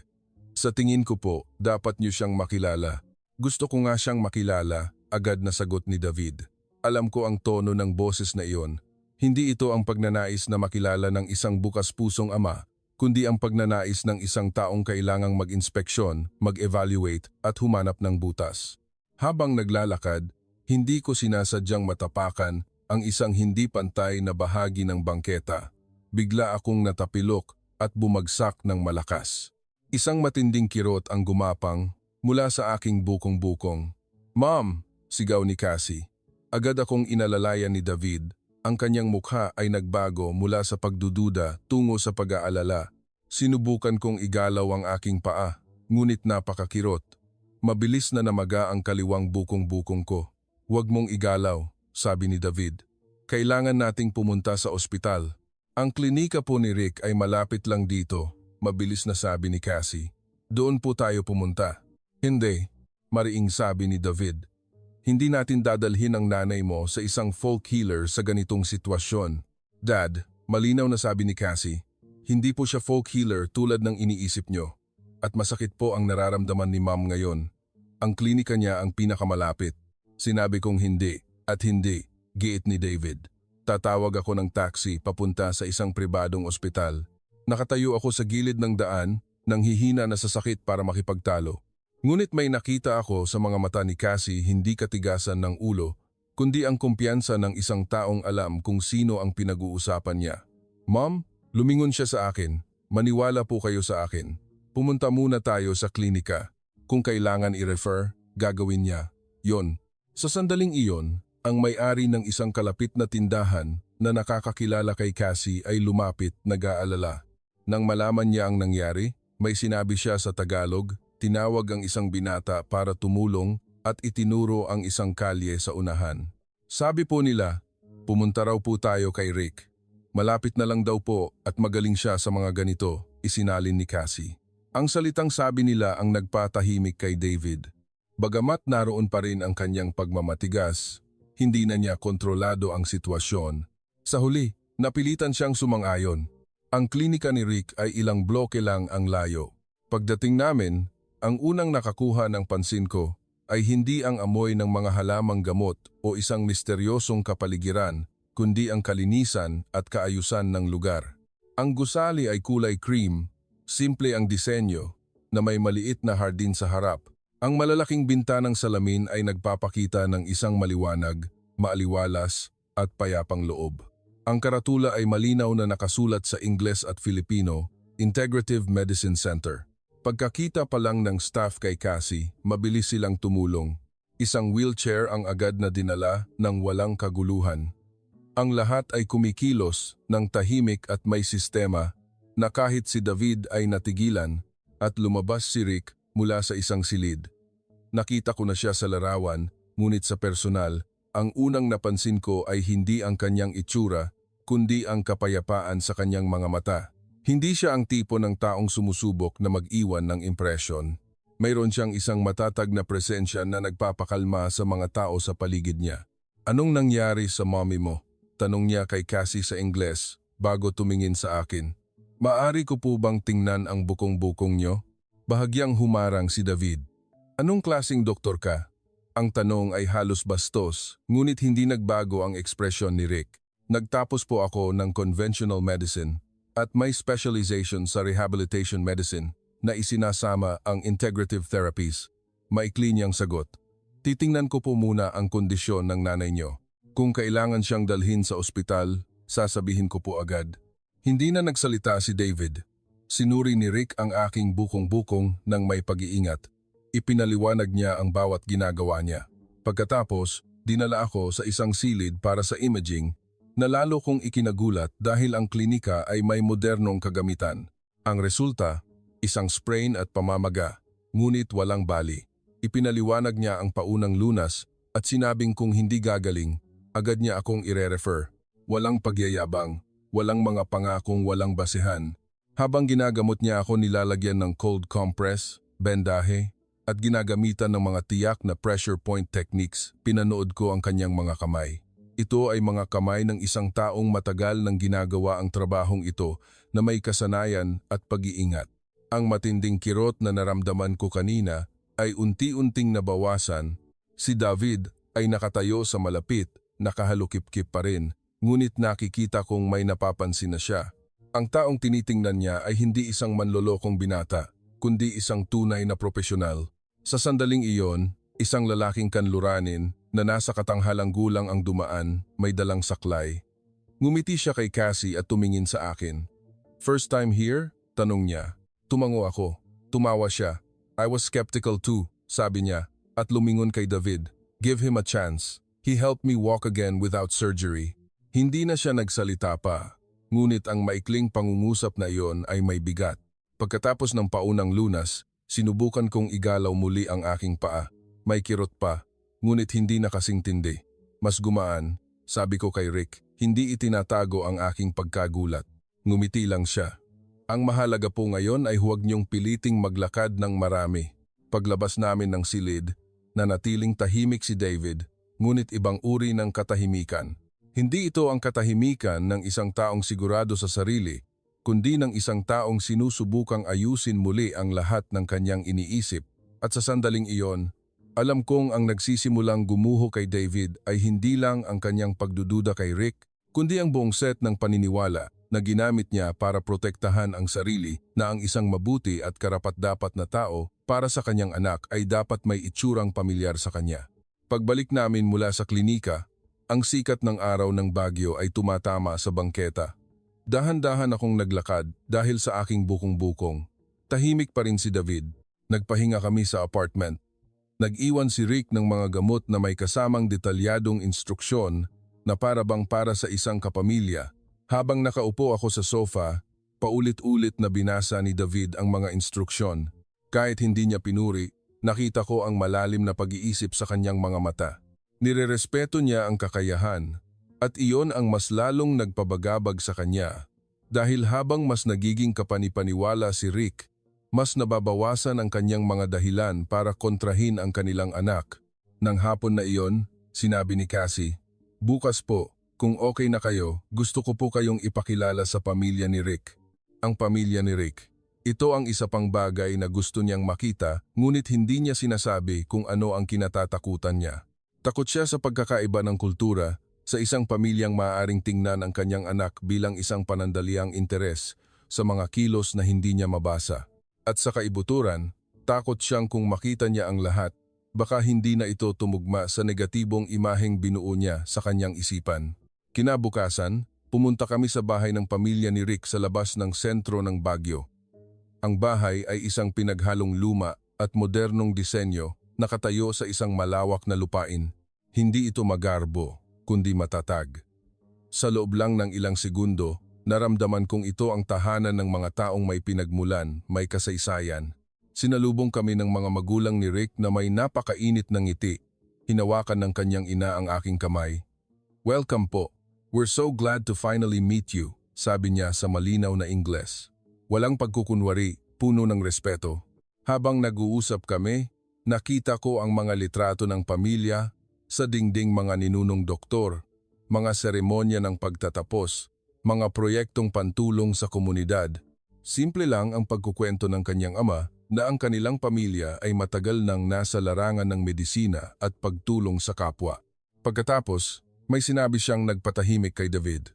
Sa tingin ko po, dapat niyo siyang makilala. Gusto ko nga siyang makilala, agad na sagot ni David. Alam ko ang tono ng boses na iyon. Hindi ito ang pagnanais na makilala ng isang bukas pusong ama, kundi ang pagnanais ng isang taong kailangang mag-inspeksyon, mag-evaluate at humanap ng butas. Habang naglalakad, hindi ko sinasadyang matapakan ang isang hindi pantay na bahagi ng bangketa. Bigla akong natapilok at bumagsak ng malakas. Isang matinding kirot ang gumapang mula sa aking bukong-bukong. "Mom!" sigaw ni Cassie. Agad akong inalalayan ni David. Ang kanyang mukha ay nagbago mula sa pagdududa tungo sa pag-aalala. Sinubukan kong igalaw ang aking paa, ngunit napakakirot. Mabilis na namaga ang kaliwang bukong-bukong ko. "Huwag mong igalaw," sabi ni David. "Kailangan nating pumunta sa ospital." "Ang klinika po ni Rick ay malapit lang dito," mabilis na sabi ni Cassie. "Doon po tayo pumunta." "Hindi," mariing sabi ni David. "Hindi natin dadalhin ang nanay mo sa isang folk healer sa ganitong sitwasyon." "Dad," malinaw na sabi ni Cassie, "hindi po siya folk healer tulad ng iniisip nyo. At masakit po ang nararamdaman ni Mom ngayon. Ang klinika niya ang pinakamalapit." Sinabi kong hindi at hindi, giit ni David. Tatawag ako ng taxi papunta sa isang pribadong ospital. Nakatayo ako sa gilid ng daan, nang hihina na sa sakit para makipagtalo. Ngunit may nakita ako sa mga mata ni Cassie, hindi katigasan ng ulo, kundi ang kumpiyansa ng isang taong alam kung sino ang pinag-uusapan niya. "Mom," lumingon siya sa akin, "maniwala po kayo sa akin. Pumunta muna tayo sa klinika. Kung kailangan i-refer, gagawin niya. Yon." Sa sandaling iyon, ang may-ari ng isang kalapit na tindahan na nakakakilala kay Cassie ay lumapit, nag-aalala. Nang malaman niya ang nangyari, may sinabi siya sa Tagalog, tinawag ang isang binata para tumulong at itinuro ang isang kalye sa unahan. Sabi po nila, pumunta raw po tayo kay Rick. Malapit na lang daw po at magaling siya sa mga ganito, isinalin ni Cassie. Ang salitang sabi nila ang nagpatahimik kay David. Bagamat naroon pa rin ang kanyang pagmamatigas, hindi na niya kontrolado ang sitwasyon. Sa huli, napilitan siyang sumang-ayon. Ang klinika ni Rick ay ilang bloke lang ang layo. Pagdating namin, ang unang nakakuha ng pansin ko ay hindi ang amoy ng mga halamang gamot o isang misteryosong kapaligiran, kundi ang kalinisan at kaayusan ng lugar. Ang gusali ay kulay cream, simple ang disenyo, na may maliit na hardin sa harap. Ang malalaking bintanang salamin ay nagpapakita ng isang maliwanag, maaliwalas at payapang loob. Ang karatula ay malinaw na nakasulat sa Ingles at Filipino, Integrative Medicine Center. Pagkakita pa lang ng staff kay Cassie, mabilis silang tumulong. Isang wheelchair ang agad na dinala ng walang kaguluhan. Ang lahat ay kumikilos ng tahimik at may sistema na kahit si David ay natigilan at lumabas si Rick mula sa isang silid. Nakita ko na siya sa larawan, ngunit sa personal, ang unang napansin ko ay hindi ang kanyang itsura, kundi ang kapayapaan sa kanyang mga mata. Hindi siya ang tipo ng taong sumusubok na mag-iwan ng impresyon. Mayroon siyang isang matatag na presensya na nagpapakalma sa mga tao sa paligid niya. "Anong nangyari sa mommy mo?" tanong niya kay Cassie sa Ingles bago tumingin sa akin. "Maari ko po bang tingnan ang bukong-bukong niyo?" Bahagyang humarang si David. "Anong klaseng doktor ka?" Ang tanong ay halos bastos, ngunit hindi nagbago ang ekspresyon ni Rick. "Nagtapos po ako ng conventional medicine at may specialization sa rehabilitation medicine na isinasama ang integrative therapies." Maikli niyang sagot. "Titingnan ko po muna ang kondisyon ng nanay niyo. Kung kailangan siyang dalhin sa ospital, sasabihin ko po agad." Hindi na nagsalita si David. Sinuri ni Rick ang aking bukong-bukong ng may pag-iingat. Ipinaliwanag niya ang bawat ginagawa niya. Pagkatapos, dinala ako sa isang silid para sa imaging na lalo kong ikinagulat dahil ang klinika ay may modernong kagamitan. Ang resulta, isang sprain at pamamaga, ngunit walang bali. Ipinaliwanag niya ang paunang lunas at sinabing kung hindi gagaling, agad niya akong ire-refer. Walang pagyayabang, walang mga pangakong walang basehan. Habang ginagamot niya ako, nilalagyan ng cold compress, bendahe, at ginagamitan ng mga tiyak na pressure point techniques, pinanood ko ang kanyang mga kamay. Ito ay mga kamay ng isang taong matagal nang ginagawa ang trabahong ito na may kasanayan at pag-iingat. Ang matinding kirot na naramdaman ko kanina ay unti-unting nabawasan. Si David ay nakatayo sa malapit, nakahalukip-kip pa rin, ngunit nakikita kong may napapansin na siya. Ang taong tinitingnan niya ay hindi isang manlolokong binata, kundi isang tunay na propesyonal. Sa sandaling iyon, isang lalaking kanluranin na nasa katanghalang gulang ang dumaan, may dalang saklay. Ngumiti siya kay Cassie at tumingin sa akin. "First time here?" tanong niya. Tumango ako. Tumawa siya. "I was skeptical too," sabi niya, at lumingon kay David. "Give him a chance. He helped me walk again without surgery." Hindi na siya nagsalita pa. Ngunit ang maikling pangungusap na iyon ay may bigat. Pagkatapos ng paunang lunas, sinubukan kong igalaw muli ang aking paa. May kirot pa, ngunit hindi na kasing tindi. Mas gumaan, sabi ko kay Rick, hindi itinatago ang aking pagkagulat. Ngumiti lang siya. "Ang mahalaga po ngayon ay huwag niyong piliting maglakad ng marami." Paglabas namin ng silid, nanatiling tahimik si David, ngunit ibang uri ng katahimikan. Hindi ito ang katahimikan ng isang taong sigurado sa sarili, kundi ng isang taong sinusubukang ayusin muli ang lahat ng kanyang iniisip. At sa sandaling iyon, alam kong ang nagsisimulang gumuho kay David ay hindi lang ang kanyang pagdududa kay Rick, kundi ang buong set ng paniniwala na ginamit niya para protektahan ang sarili na ang isang mabuti at karapat-dapat na tao para sa kanyang anak ay dapat may itsurang pamilyar sa kanya. Pagbalik namin mula sa klinika, ang sikat ng araw ng Baguio ay tumatama sa bangketa. Dahan-dahan akong naglakad dahil sa aking bukong-bukong. Tahimik pa rin si David. Nagpahinga kami sa apartment. Nag-iwan si Rick ng mga gamot na may kasamang detalyadong instruksyon na para sa isang kapamilya. Habang nakaupo ako sa sofa, paulit-ulit na binasa ni David ang mga instruksyon. Kahit hindi niya pinuri, nakita ko ang malalim na pag-iisip sa kanyang mga mata. Nirerespeto niya ang kakayahan, at iyon ang mas lalong nagpabagabag sa kanya. Dahil habang mas nagiging kapanipaniwala si Rick, mas nababawasan ang kanyang mga dahilan para kontrahin ang kanilang anak. Nang hapon na iyon, sinabi ni Cassie, "Bukas po, kung okay na kayo, gusto ko po kayong ipakilala sa pamilya ni Rick." Ang pamilya ni Rick. Ito ang isa pang bagay na gusto niyang makita, ngunit hindi niya sinasabi kung ano ang kinatatakutan niya. Takot siya sa pagkakaiba ng kultura, sa isang pamilyang maaaring tingnan ang kanyang anak bilang isang panandaliang interes sa mga kilos na hindi niya mabasa. At sa kaibuturan, takot siyang kung makita niya ang lahat, baka hindi na ito tumugma sa negatibong imaheng binuo niya sa kanyang isipan. Kinabukasan, pumunta kami sa bahay ng pamilya ni Rick sa labas ng sentro ng Baguio. Ang bahay ay isang pinaghalong luma at modernong disenyo, nakatayo sa isang malawak na lupain. Hindi ito magarbo, kundi matatag. Sa loob lang ng ilang segundo, naramdaman kong ito ang tahanan ng mga taong may pinagmulan, may kasaysayan. Sinalubong kami ng mga magulang ni Rick na may napakainit ng ngiti. Hinawakan ng kanyang ina ang aking kamay. "Welcome po. We're so glad to finally meet you," sabi niya sa malinaw na Ingles. Walang pagkukunwari, puno ng respeto. Habang nag-uusap kami, nakita ko ang mga litrato ng pamilya, sa dingding mga ninunong doktor, mga seremonya ng pagtatapos, mga proyektong pantulong sa komunidad. Simple lang ang pagkukwento ng kanyang ama na ang kanilang pamilya ay matagal nang nasa larangan ng medisina at pagtulong sa kapwa. Pagkatapos, may sinabi siyang nagpatahimik kay David.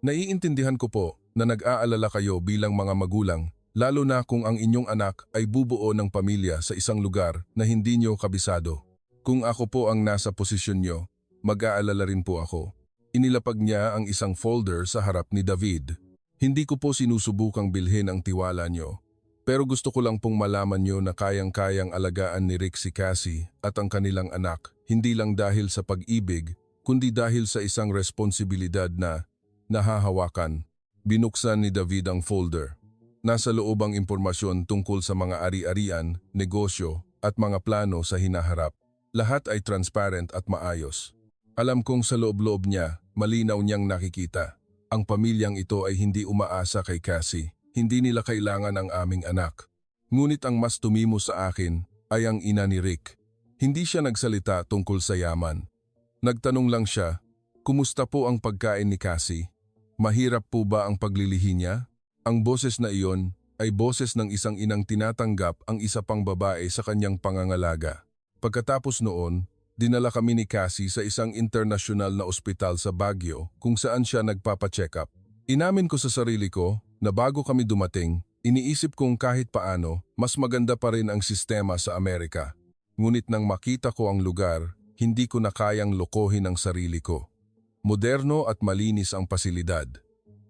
"Naiintindihan ko po na nag-aalala kayo bilang mga magulang, lalo na kung ang inyong anak ay bubuo ng pamilya sa isang lugar na hindi nyo kabisado. Kung ako po ang nasa posisyon nyo, mag-aalala rin po ako." Inilapag niya ang isang folder sa harap ni David. "Hindi ko po sinusubukang bilhin ang tiwala nyo, pero gusto ko lang pong malaman nyo na kayang-kayang alagaan ni Rick si Cassie at ang kanilang anak, hindi lang dahil sa pag-ibig, kundi dahil sa isang responsibilidad na nahahawakan." Binuksan ni David ang folder. Nasa loob ang impormasyon tungkol sa mga ari-arian, negosyo at mga plano sa hinaharap. Lahat ay transparent at maayos. Alam kong sa loob-loob niya, malinaw niyang nakikita. Ang pamilyang ito ay hindi umaasa kay Cassie. Hindi nila kailangan ang aming anak. Ngunit ang mas tumimo sa akin ay ang ina ni Rick. Hindi siya nagsalita tungkol sa yaman. Nagtanong lang siya, Kumusta po ang pagkain ni Cassie? Mahirap po ba ang paglilihi niya? Ang boses na iyon ay boses ng isang inang tinatanggap ang isa pang babae sa kanyang pangangalaga. Pagkatapos noon, dinala kami ni Cassie sa isang internasyonal na ospital sa Baguio kung saan siya nagpapacheck up. Inamin ko sa sarili ko na bago kami dumating, iniisip kong kahit paano, mas maganda pa rin ang sistema sa Amerika. Ngunit nang makita ko ang lugar, hindi ko na kayang lokohin ang sarili ko. Moderno at malinis ang pasilidad.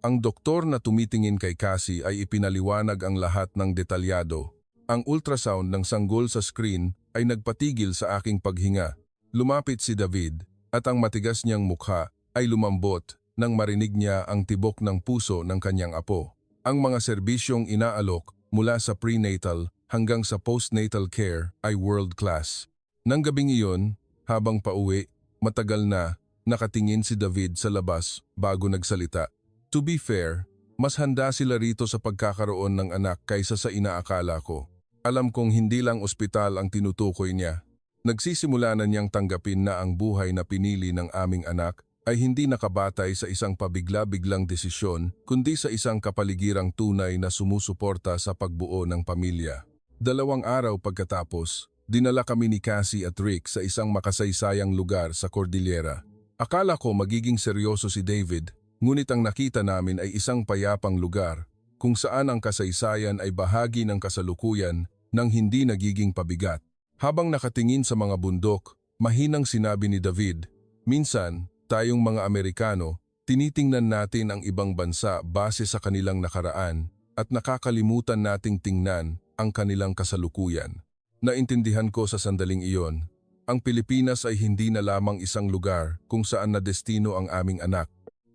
Ang doktor na tumitingin kay Cassie ay ipinaliwanag ang lahat ng detalyado. Ang ultrasound ng sanggol sa screen ay nagpatigil sa aking paghinga. Lumapit si David at ang matigas niyang mukha ay lumambot nang marinig niya ang tibok ng puso ng kanyang apo. Ang mga serbisyong inaalok mula sa prenatal hanggang sa postnatal care ay world class. Nang gabing iyon, habang pauwi, matagal na nakatingin si David sa labas bago nagsalita. To be fair, mas handa sila rito sa pagkakaroon ng anak kaysa sa inaakala ko. Alam kong hindi lang ospital ang tinutukoy niya. Nagsisimula na niyang tanggapin na ang buhay na pinili ng aming anak ay hindi nakabatay sa isang pabigla-biglang desisyon kundi sa isang kapaligirang tunay na sumusuporta sa pagbuo ng pamilya. 2 araw pagkatapos, dinala kami ni Cassie at Rick sa isang makasaysayang lugar sa Cordillera. Akala ko magiging seryoso si David, ngunit ang nakita namin ay isang payapang lugar kung saan ang kasaysayan ay bahagi ng kasalukuyan nang hindi nagiging pabigat. Habang nakatingin sa mga bundok, mahinang sinabi ni David, minsan, tayong mga Amerikano, tinitingnan natin ang ibang bansa base sa kanilang nakaraan at nakakalimutan nating tingnan ang kanilang kasalukuyan. Naintindihan ko sa sandaling iyon. Ang Pilipinas ay hindi na lamang isang lugar kung saan na destino ang aming anak.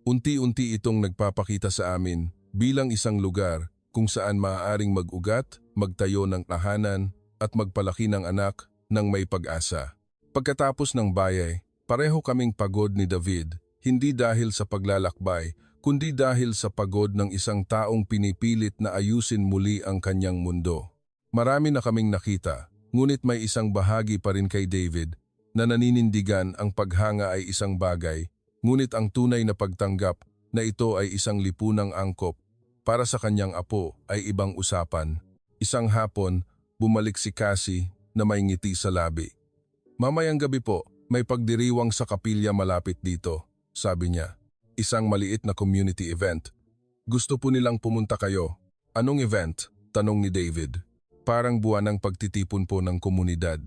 Unti-unti itong nagpapakita sa amin bilang isang lugar kung saan maaaring mag-ugat, magtayo ng tahanan at magpalaki ng anak ng may pag-asa. Pagkatapos ng bayay, pareho kaming pagod ni David, hindi dahil sa paglalakbay, kundi dahil sa pagod ng isang taong pinipilit na ayusin muli ang kanyang mundo. Marami na kaming nakita. Ngunit may isang bahagi pa rin kay David na naninindigan ang paghanga ay isang bagay, ngunit ang tunay na pagtanggap na ito ay isang lipunang angkop para sa kanyang apo ay ibang usapan. Isang hapon, bumalik si Cassie na may ngiti sa labi. Mamayang gabi po, may pagdiriwang sa kapilya malapit dito, sabi niya. Isang maliit na community event. Gusto po nilang pumunta kayo. Anong event? Tanong ni David. Parang buwan ng pagtitipon po ng komunidad.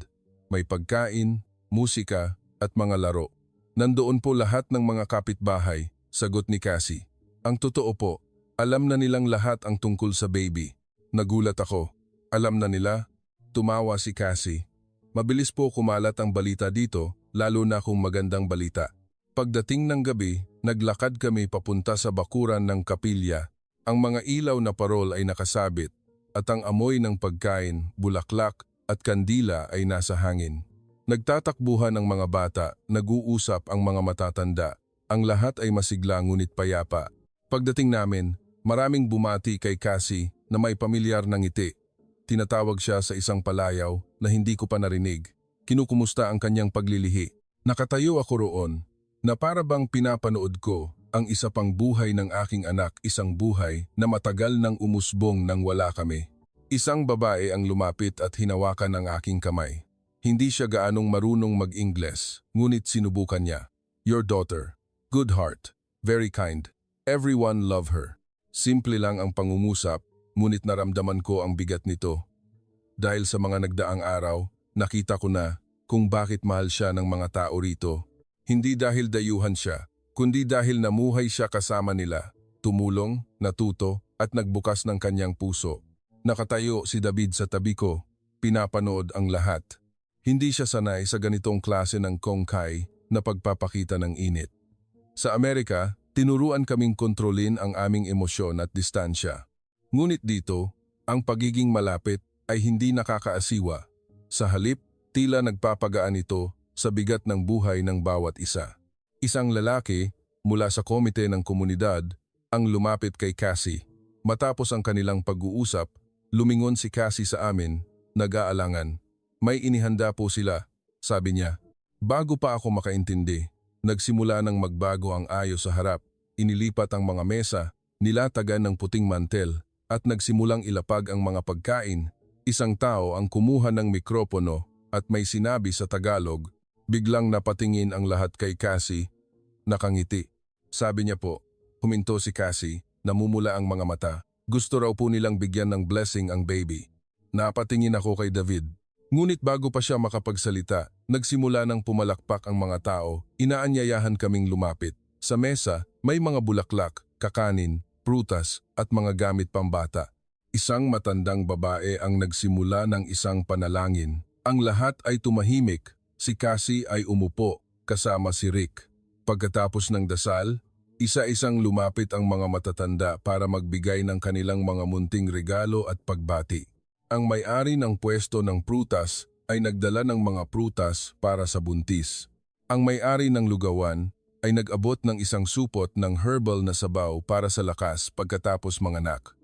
May pagkain, musika, at mga laro. Nandoon po lahat ng mga kapitbahay, sagot ni Cassie. Ang totoo po, alam na nilang lahat ang tungkol sa baby. Nagulat ako. Alam na nila? Tumawa si Cassie. Mabilis po kumalat ang balita dito, lalo na kung magandang balita. Pagdating ng gabi, naglakad kami papunta sa bakuran ng kapilya. Ang mga ilaw na parol ay nakasabit. At ang amoy ng pagkain, bulaklak at kandila ay nasa hangin. Nagtatakbuhan ang mga bata, nag-uusap ang mga matatanda. Ang lahat ay masigla ngunit payapa. Pagdating namin, maraming bumati kay Cassie na may pamilyar na ngiti. Tinatawag siya sa isang palayaw na hindi ko pa narinig. Kinukumusta ang kanyang paglilihi. Nakatayo ako roon na para bang pinapanood ko ang isa pang buhay ng aking anak, isang buhay na matagal nang umusbong nang wala kami. Isang babae ang lumapit at hinawakan ang aking kamay. Hindi siya gaanong marunong mag-Ingles, ngunit sinubukan niya. Your daughter. Good heart. Very kind. Everyone love her. Simple lang ang pangungusap, ngunit naramdaman ko ang bigat nito. Dahil sa mga nagdaang araw, nakita ko na kung bakit mahal siya ng mga tao rito. Hindi dahil dayuhan siya, kundi dahil namuhay siya kasama nila, tumulong, natuto, at nagbukas ng kanyang puso. Nakatayo si David sa tabi ko, pinapanood ang lahat. Hindi siya sanay sa ganitong klase ng kongkay na pagpapakita ng init. Sa Amerika, tinuruan kaming kontrolin ang aming emosyon at distansya. Ngunit dito, ang pagiging malapit ay hindi nakakaasiwa. Sa halip, tila nagpapagaan ito sa bigat ng buhay ng bawat isa. Isang lalaki mula sa komite ng komunidad ang lumapit kay Cassie. Matapos ang kanilang pag-uusap, lumingon si Cassie sa amin, nag-aalangan. May inihanda po sila, sabi niya. Bago pa ako makaintindi, Nagsimula ng magbago ang ayos sa harap, inilipat ang mga mesa, nilatagan ng puting mantel, at nagsimulang ilapag ang mga pagkain. Isang tao ang kumuha ng mikropono at may sinabi sa Tagalog. Biglang napatingin ang lahat kay Cassie, nakangiti. Sabi niya po, huminto si Cassie, namumula ang mga mata. Gusto raw po nilang bigyan ng blessing ang baby. Napatingin ako kay David. Ngunit bago pa siya makapagsalita, nagsimula ng pumalakpak ang mga tao, inaanyayahan kaming lumapit. Sa mesa, may mga bulaklak, kakanin, prutas at mga gamit pambata. Isang matandang babae ang nagsimula ng isang panalangin. Ang lahat ay tumahimik. Si Cassie ay umupo, kasama si Rick. Pagkatapos ng dasal, isa-isang lumapit ang mga matatanda para magbigay ng kanilang mga munting regalo at pagbati. Ang may-ari ng pwesto ng prutas ay nagdala ng mga prutas para sa buntis. Ang may-ari ng lugawan ay nag-abot ng isang supot ng herbal na sabaw para sa lakas pagkatapos manganak.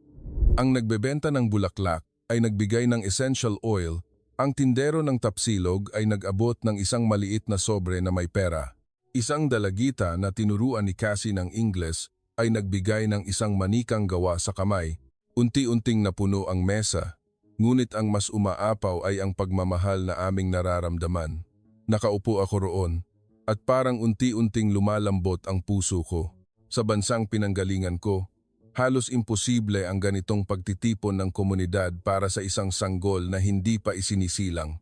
Ang nagbebenta ng bulaklak ay nagbigay ng essential oil. Ang tindero ng tapsilog ay nag-abot ng isang maliit na sobre na may pera. Isang dalagita na tinuruan ni Cassie ng Ingles ay nagbigay ng isang manikang gawa sa kamay. Unti-unting napuno ang mesa, ngunit ang mas umaapaw ay ang pagmamahal na aming nararamdaman. Nakaupo ako roon, at parang unti-unting lumalambot ang puso ko. Sa bansang pinanggalingan ko, halos imposible ang ganitong pagtitipon ng komunidad para sa isang sanggol na hindi pa isinisilang.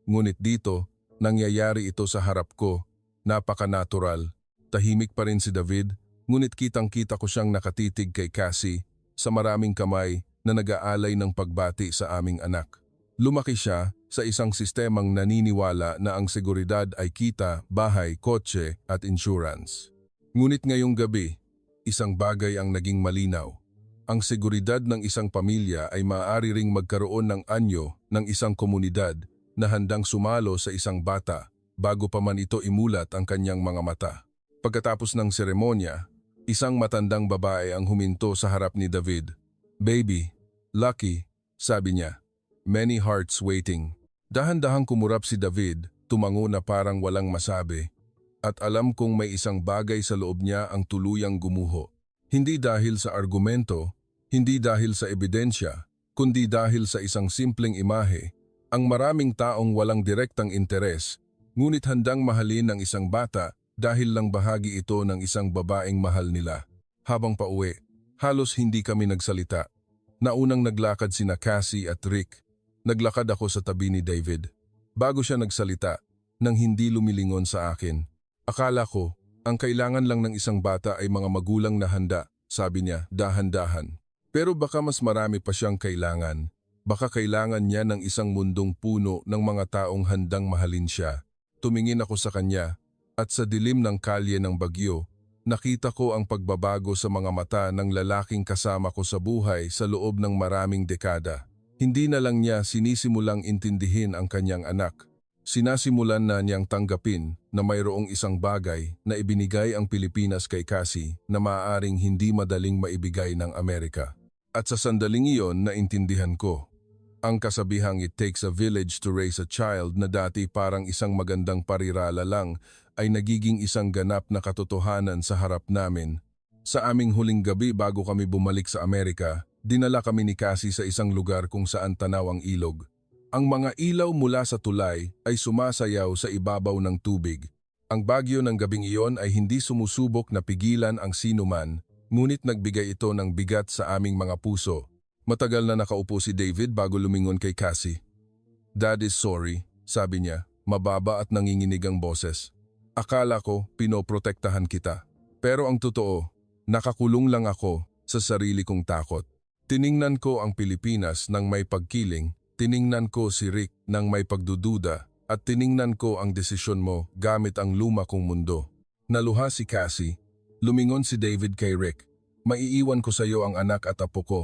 Ngunit dito, nangyayari ito sa harap ko. Napaka-natural. Tahimik pa rin si David, ngunit kitang-kita ko siyang nakatitig kay Cassie sa maraming kamay na nag-aalay ng pagbati sa aming anak. Lumaki siya sa isang sistemang naniniwala na ang seguridad ay kita, bahay, kotse at insurance. Ngunit ngayong gabi, isang bagay ang naging malinaw. Ang seguridad ng isang pamilya ay maaari ring magkaroon ng anyo ng isang komunidad na handang sumalo sa isang bata bago pa man ito imulat ang kanyang mga mata. Pagkatapos ng seremonya, isang matandang babae ang huminto sa harap ni David. "Baby, lucky," sabi niya. "Many hearts waiting." Dahan-dahang kumurap si David, tumango na parang walang masabi. At alam kong may isang bagay sa loob niya ang tuluyang gumuho. Hindi dahil sa argumento, hindi dahil sa ebidensya, kundi dahil sa isang simpleng imahe. Ang maraming taong walang direktang interes, ngunit handang mahalin ng isang bata dahil lang bahagi ito ng isang babaeng mahal nila. Habang pauwi, halos hindi kami nagsalita. Naunang naglakad sina Cassie at Rick. Naglakad ako sa tabi ni David. Bago siya nagsalita, nang hindi lumilingon sa akin. Akala ko, ang kailangan lang ng isang bata ay mga magulang na handa, sabi niya, dahan-dahan. Pero baka mas marami pa siyang kailangan. Baka kailangan niya ng isang mundong puno ng mga taong handang mahalin siya. Tumingin ako sa kanya, at sa dilim ng kalye ng bagyo, nakita ko ang pagbabago sa mga mata ng lalaking kasama ko sa buhay sa loob ng maraming dekada. Hindi na lang niya sinisimulang intindihin ang kanyang anak. Sinasimulan na niyang tanggapin na mayroong isang bagay na ibinigay ang Pilipinas kay Cassie na maaaring hindi madaling maibigay ng Amerika. At sa sandaling iyon naintindihan ko. Ang kasabihang "it takes a village to raise a child" na dati parang isang magandang parirala lang ay nagiging isang ganap na katotohanan sa harap namin. Sa aming huling gabi bago kami bumalik sa Amerika, dinala kami ni Cassie sa isang lugar kung saan tanaw ang ilog. Ang mga ilaw mula sa tulay ay sumasayaw sa ibabaw ng tubig. Ang bagyo ng gabing iyon ay hindi sumusubok na pigilan ang sinuman, ngunit nagbigay ito ng bigat sa aming mga puso. Matagal na nakaupo si David bago lumingon kay Cassie. "Dad is sorry," sabi niya, mababa at nanginginig ang boses. "Akala ko pinoprotektahan kita. Pero ang totoo, nakakulong lang ako sa sarili kong takot." Tiningnan ko ang Pilipinas nang may pagkiling, tiningnan ko si Rick nang may pagdududa, at tiningnan ko ang desisyon mo gamit ang luma kong mundo. Naluha si Cassie. Lumingon si David kay Rick. "Maiiwan ko sa iyo ang anak at apo ko."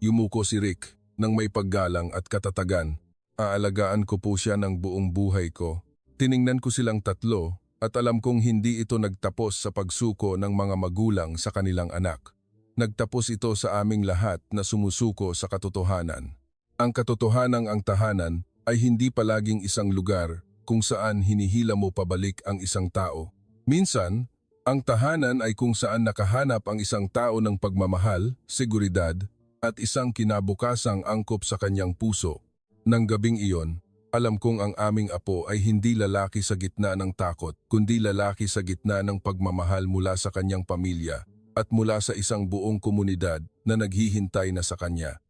Yumuko si Rick nang may paggalang at katatagan. "Aalagaan ko po siya ng buong buhay ko." Tiningnan ko silang tatlo at alam kong hindi ito nagtapos sa pagsuko ng mga magulang sa kanilang anak. Nagtapos ito sa aming lahat na sumusuko sa katotohanan. Ang katotohanang ang tahanan ay hindi palaging isang lugar kung saan hinihila mo pabalik ang isang tao. Minsan, ang tahanan ay kung saan nakahanap ang isang tao ng pagmamahal, seguridad, at isang kinabukasang angkop sa kanyang puso. Nang gabing iyon, alam kong ang aming apo ay hindi lalaki sa gitna ng takot, kundi lalaki sa gitna ng pagmamahal mula sa kanyang pamilya at mula sa isang buong komunidad na naghihintay na sa kanya.